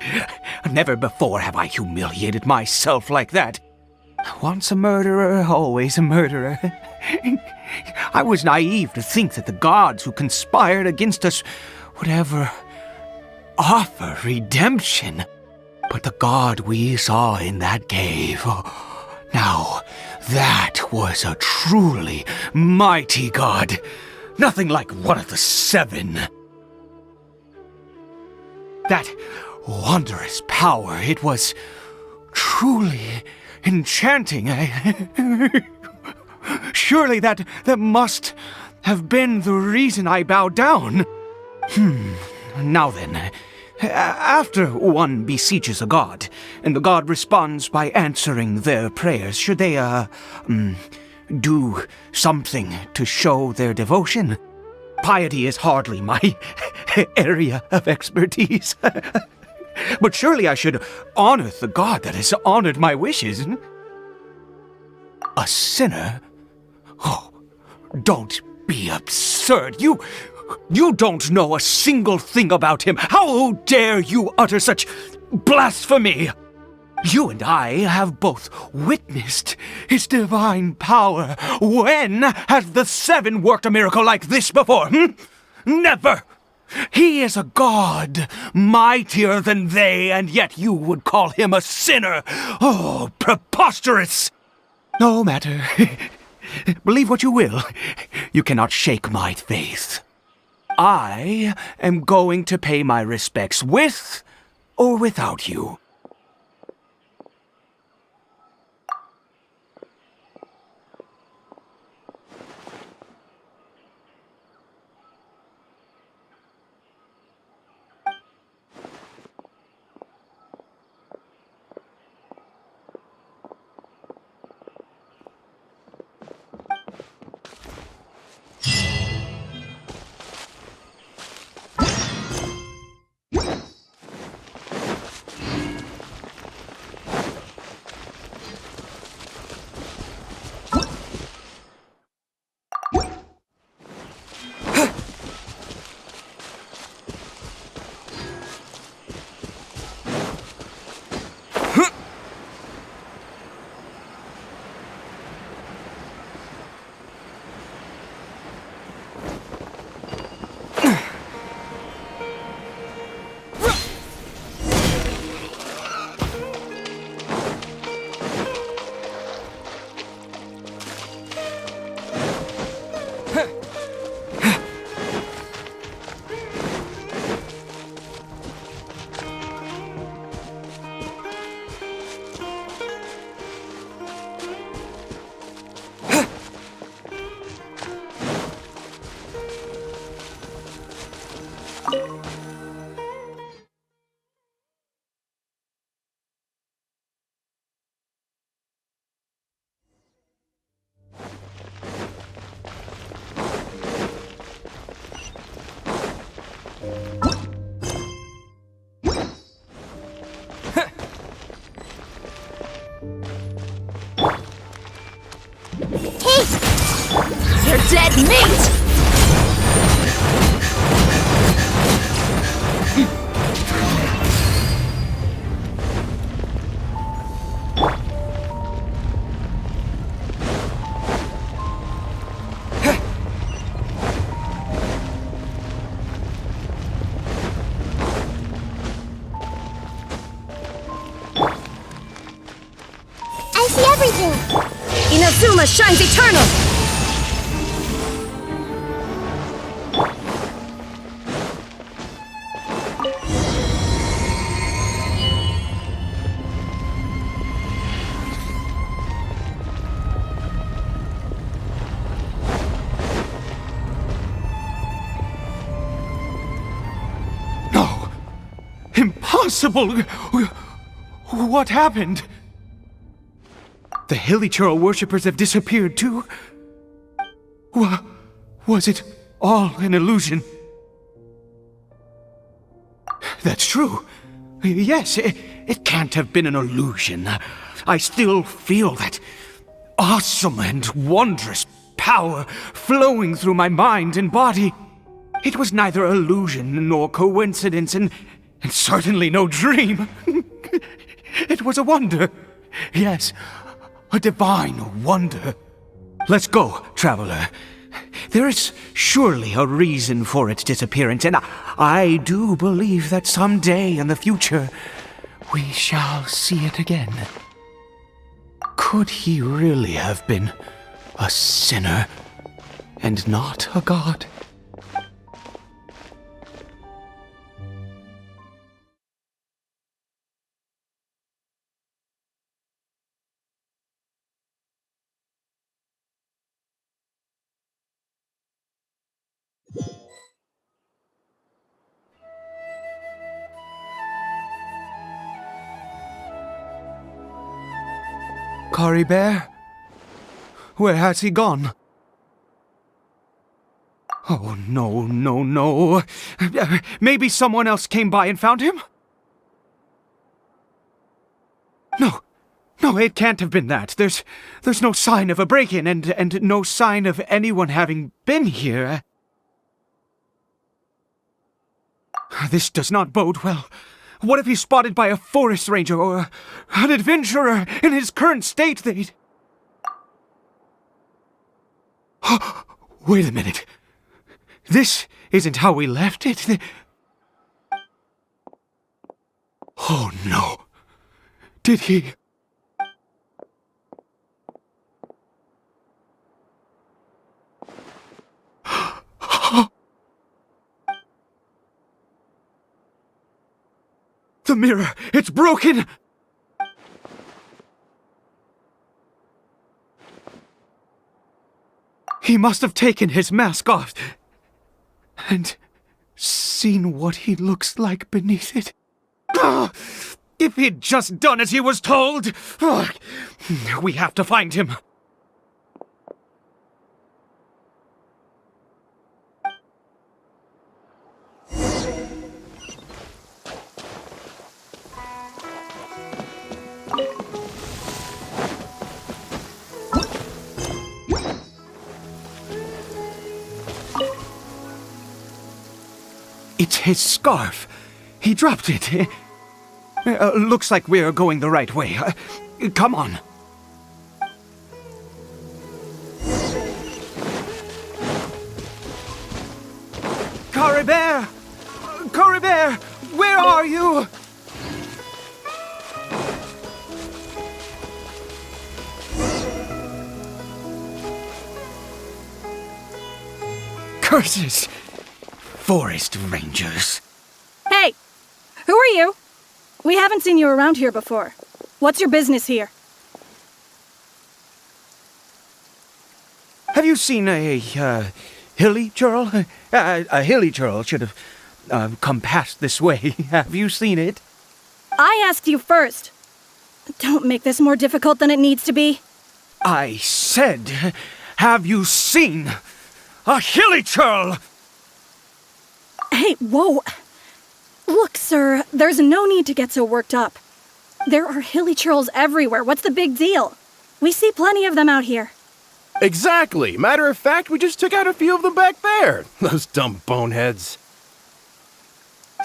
Never before have I humiliated myself like that. Once a murderer, always a murderer. I was naive to think that the gods who conspired against us would ever offer redemption. But the God we saw in that cave, now that was a truly mighty God. Nothing like one of the Seven. That wondrous power, it was truly enchanting. Surely that must have been the reason I bowed down. Now then, after one beseeches a god, and the god responds by answering their prayers, should they, do something to show their devotion? Piety is hardly my area of expertise. But surely I should honor the god that has honored my wishes. A sinner? Oh, don't be absurd. You don't know a single thing about him. How dare you utter such blasphemy? You and I have both witnessed his divine power. When has the Seven worked a miracle like this before? Never! He is a god, mightier than they, and yet you would call him a sinner. Oh, preposterous! No matter. Believe what you will. You cannot shake my faith. I am going to pay my respects with or without you. You're dead meat! I see everything! Inazuma shines eternal! No! Impossible! What happened? The Hilly Churl worshippers have disappeared too? Was it all an illusion? That's true. Yes, it can't have been an illusion. I still feel that awesome and wondrous power flowing through my mind and body. It was neither illusion nor coincidence, and certainly no dream. It was a wonder. Yes, a divine wonder. Let's go, traveler. There is surely a reason for its disappearance, and I do believe that someday in the future we shall see it again. Could he really have been a sinner and not a god? Caribert? Where has he gone? Oh, no. Maybe someone else came by and found him? No, it can't have been that. There's no sign of a break-in and no sign of anyone having been here. This does not bode well. What if he's spotted by a forest ranger or an adventurer in his current state? Wait a minute. This isn't how we left it. Oh no. Did he... The mirror! It's broken! He must have taken his mask off and seen what he looks like beneath it. If he'd just done as he was told! We have to find him. It's his scarf. He dropped it. Looks like we're going the right way. Come on. Caribert! Caribert! Where are you? Curses! Forest rangers. Hey! Who are you? We haven't seen you around here before. What's your business here? Have you seen a hilly churl? A hilly churl should have come past this way. Have you seen it? I asked you first. Don't make this more difficult than it needs to be. I said, have you seen a hilly churl? Hey, whoa. Look, sir, there's no need to get so worked up. There are hilly churls everywhere. What's the big deal? We see plenty of them out here. Exactly. Matter of fact, we just took out a few of them back there. Those dumb boneheads.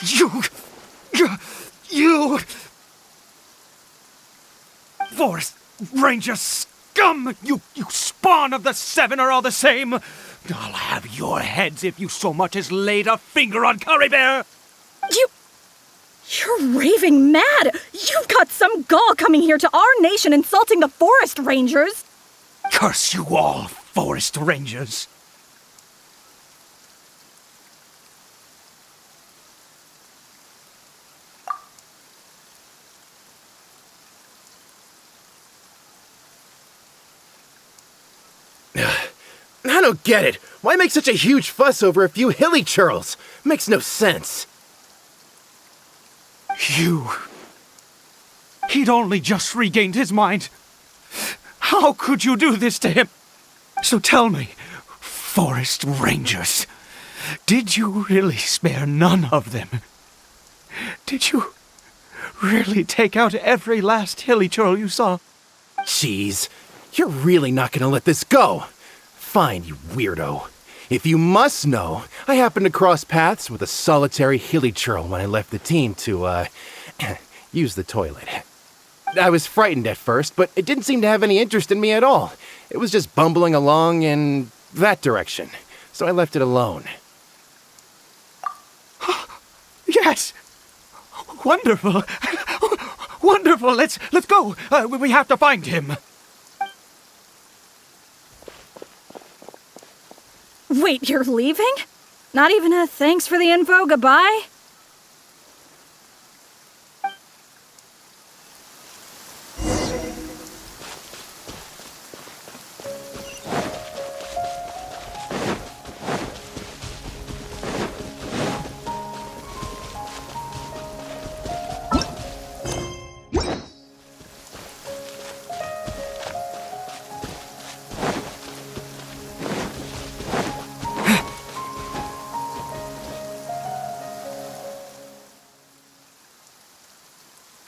You... Forest Ranger scum! You spawn of the Seven are all the same! I'll have your heads if you so much as laid a finger on Caribert! You're raving mad! You've got some gall coming here to our nation insulting the Forest Rangers! Curse you all, Forest Rangers! I don't get it. Why make such a huge fuss over a few hilly churls? Makes no sense. He'd only just regained his mind. How could you do this to him? So tell me, Forest Rangers, did you really spare none of them? Did you really take out every last hilly churl you saw? Jeez, you're really not gonna let this go. Fine, you weirdo. If you must know, I happened to cross paths with a solitary hilly churl when I left the team to, use the toilet. I was frightened at first, but it didn't seem to have any interest in me at all. It was just bumbling along in that direction, so I left it alone. Yes! Wonderful! Wonderful! Let's go! We have to find him! Wait, you're leaving? Not even a thanks for the info, goodbye?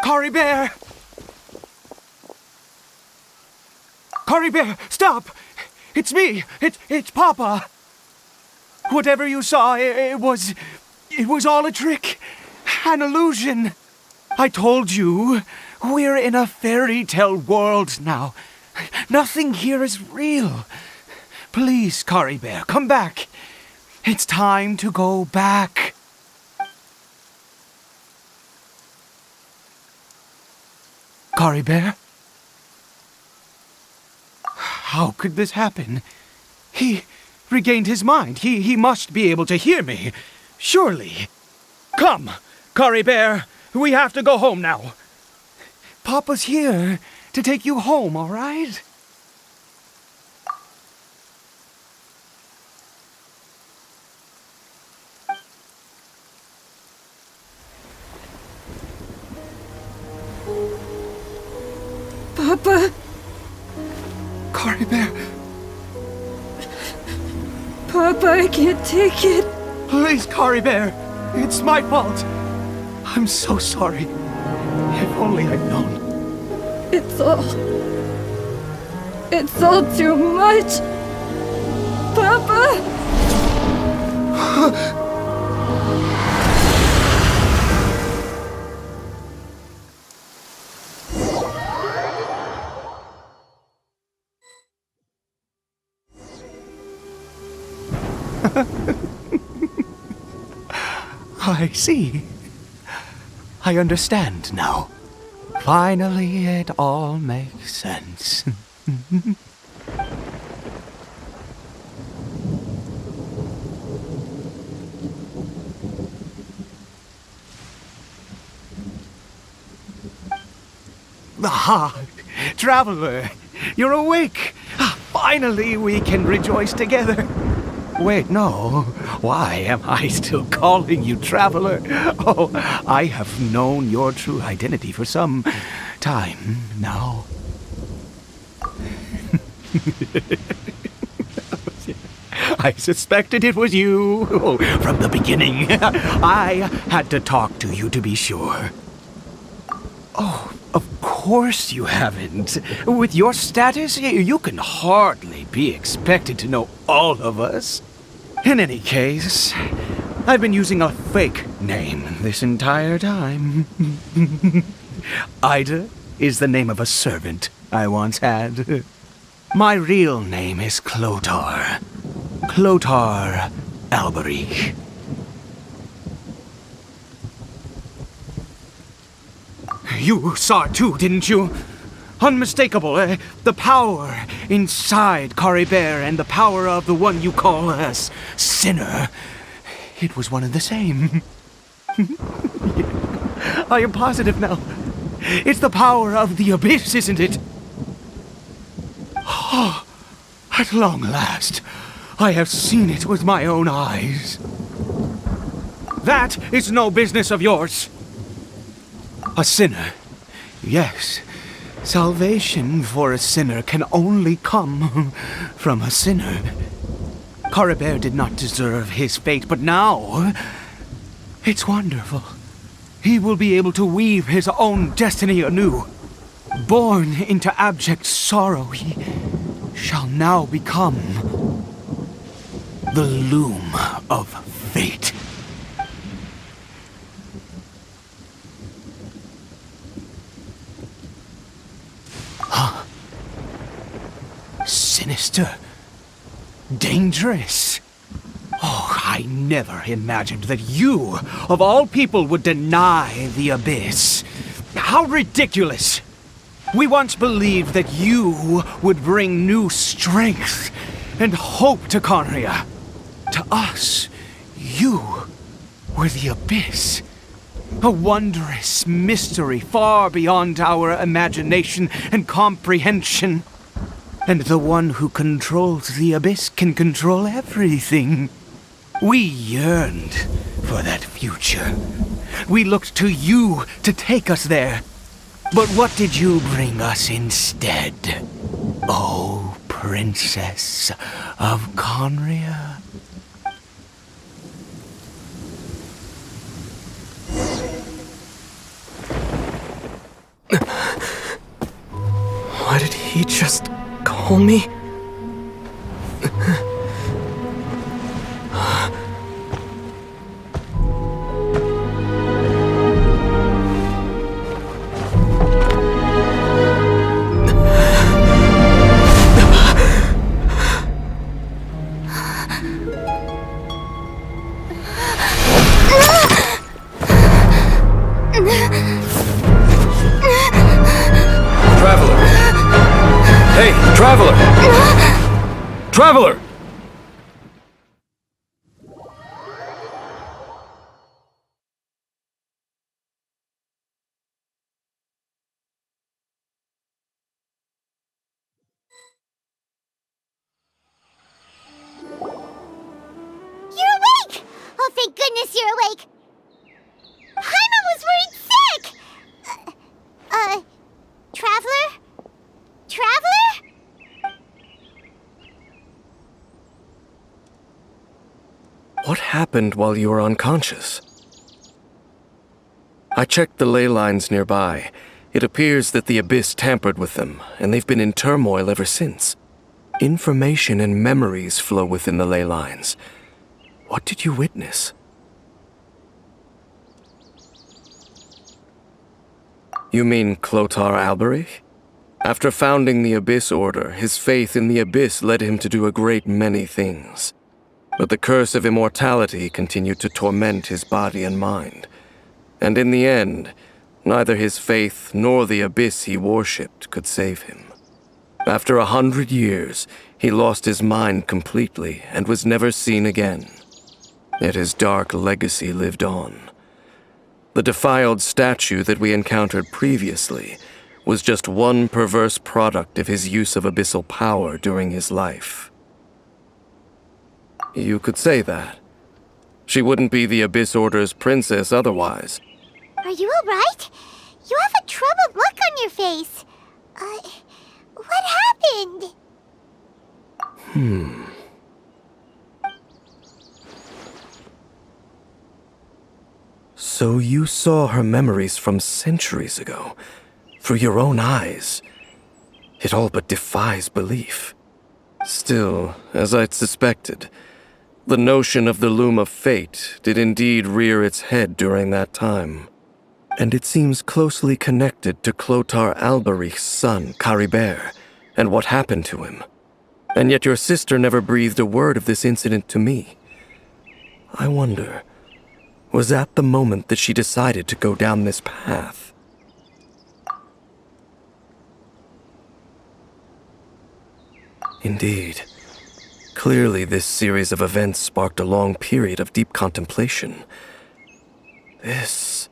Caribert! Caribert, stop! It's me! It's Papa! Whatever you saw, it was all a trick. An illusion. I told you, we're in a fairy tale world now. Nothing here is real. Please, Caribert, come back. It's time to go back. Caribert? How could this happen? He regained his mind. He must be able to hear me. Surely. Come, Caribert. We have to go home now. Papa's here to take you home, all right? Papa? Caribert. Papa, I can't take it. Please, Caribert. It's my fault. I'm so sorry. If only I'd known. It's all too much. Papa! I see. I understand now. Finally, it all makes sense. Ah, Traveler, you're awake. Finally, we can rejoice together. Wait, no. Why am I still calling you Traveler? Oh, I have known your true identity for some time now. I suspected it was you. Oh, from the beginning. I had to talk to you to be sure. Oh, of course you haven't. With your status, you can hardly be expected to know all of us. In any case, I've been using a fake name this entire time. Ida is the name of a servant I once had. My real name is Clotar. Clotar Alberich. You saw it too, didn't you? Unmistakable, the power inside Caribert and the power of the one you call a sinner. It was one and the same. I am positive now. It's the power of the abyss, isn't it? Oh, at long last, I have seen it with my own eyes. That is no business of yours. A sinner. Yes, salvation for a sinner can only come from a sinner. Caribert did not deserve his fate, but now it's wonderful. He will be able to weave his own destiny anew. Born into abject sorrow, he shall now become the loom of fate. Huh? Sinister. Dangerous. Oh, I never imagined that you, of all people, would deny the abyss. How ridiculous! We once believed that you would bring new strength and hope to Conria. To us, you were the abyss. A wondrous mystery far beyond our imagination and comprehension. And the one who controls the abyss can control everything. We yearned for that future. We looked to you to take us there. But what did you bring us instead? Oh, Princess of Conria. Why did he just call me? Traveler! Traveler! You're awake! Oh, thank goodness you're awake! Paimon was worried sick! Traveler? Traveler? What happened while you were unconscious? I checked the ley lines nearby. It appears that the abyss tampered with them, and they've been in turmoil ever since. Information and memories flow within the ley lines. What did you witness? You mean Clotar Alberich? After founding the Abyss Order, his faith in the Abyss led him to do a great many things. But the curse of immortality continued to torment his body and mind. And in the end, neither his faith nor the Abyss he worshipped could save him. After 100 years, he lost his mind completely and was never seen again. Yet his dark legacy lived on. The defiled statue that we encountered previously was just one perverse product of his use of abyssal power during his life. You could say that. She wouldn't be the Abyss Order's princess otherwise. Are you alright? You have a troubled look on your face. What happened? So you saw her memories from centuries ago. through your own eyes. It all but defies belief. Still, as I'd suspected, the notion of the loom of fate did indeed rear its head during that time. And it seems closely connected to Clothar Alberich's son, Caribert, and what happened to him. And yet your sister never breathed a word of this incident to me. I wonder, was that the moment that she decided to go down this path? Indeed. Clearly, this series of events sparked a long period of deep contemplation. This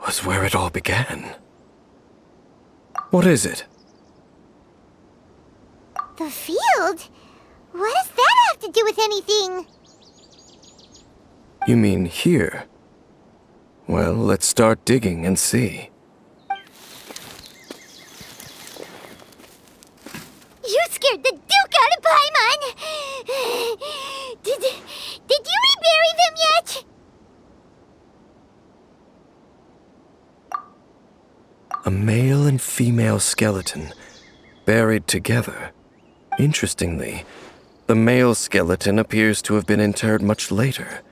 was where it all began. What is it? The field? What does that have to do with anything? You mean here? Well, let's start digging and see. You scared the Duke out of Paimon! Did you rebury them yet? A male and female skeleton, buried together. Interestingly, the male skeleton appears to have been interred much later,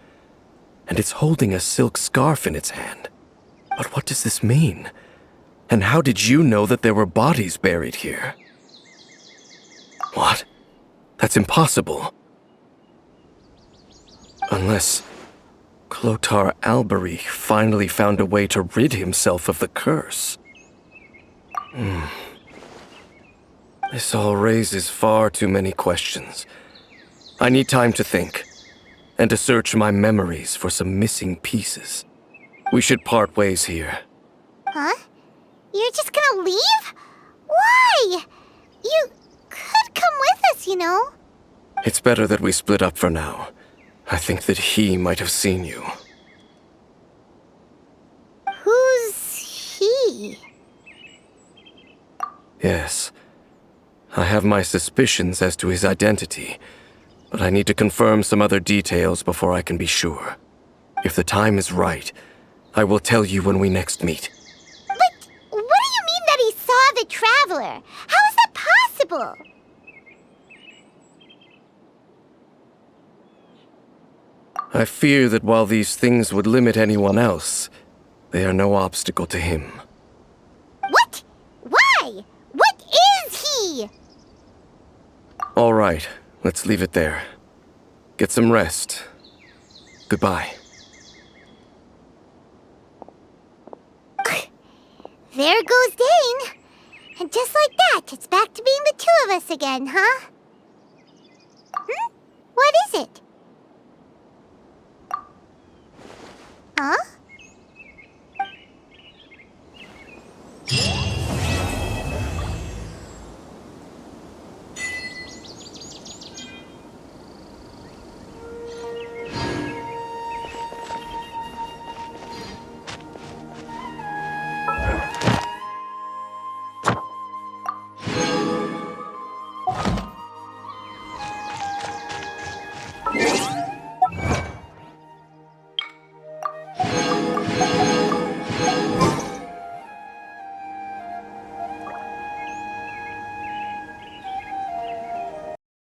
and it's holding a silk scarf in its hand. But what does this mean? And how did you know that there were bodies buried here? What? That's impossible. Unless Clothar Alberich finally found a way to rid himself of the curse. This all raises far too many questions. I need time to think, and to search my memories for some missing pieces. We should part ways here. Huh? You're just gonna leave? Why? You could come with us, you know. It's better that we split up for now. I think that he might have seen you. Who's he? Yes. I have my suspicions as to his identity, but I need to confirm some other details before I can be sure. If the time is right, I will tell you when we next meet. But what do you mean that he saw the Traveler? How is that possible? I fear that while these things would limit anyone else, they are no obstacle to him. What? Why? What is he? All right, let's leave it there. Get some rest. Goodbye. There goes Dane. And just like that, it's back to being the two of us again, huh? What is it? Huh?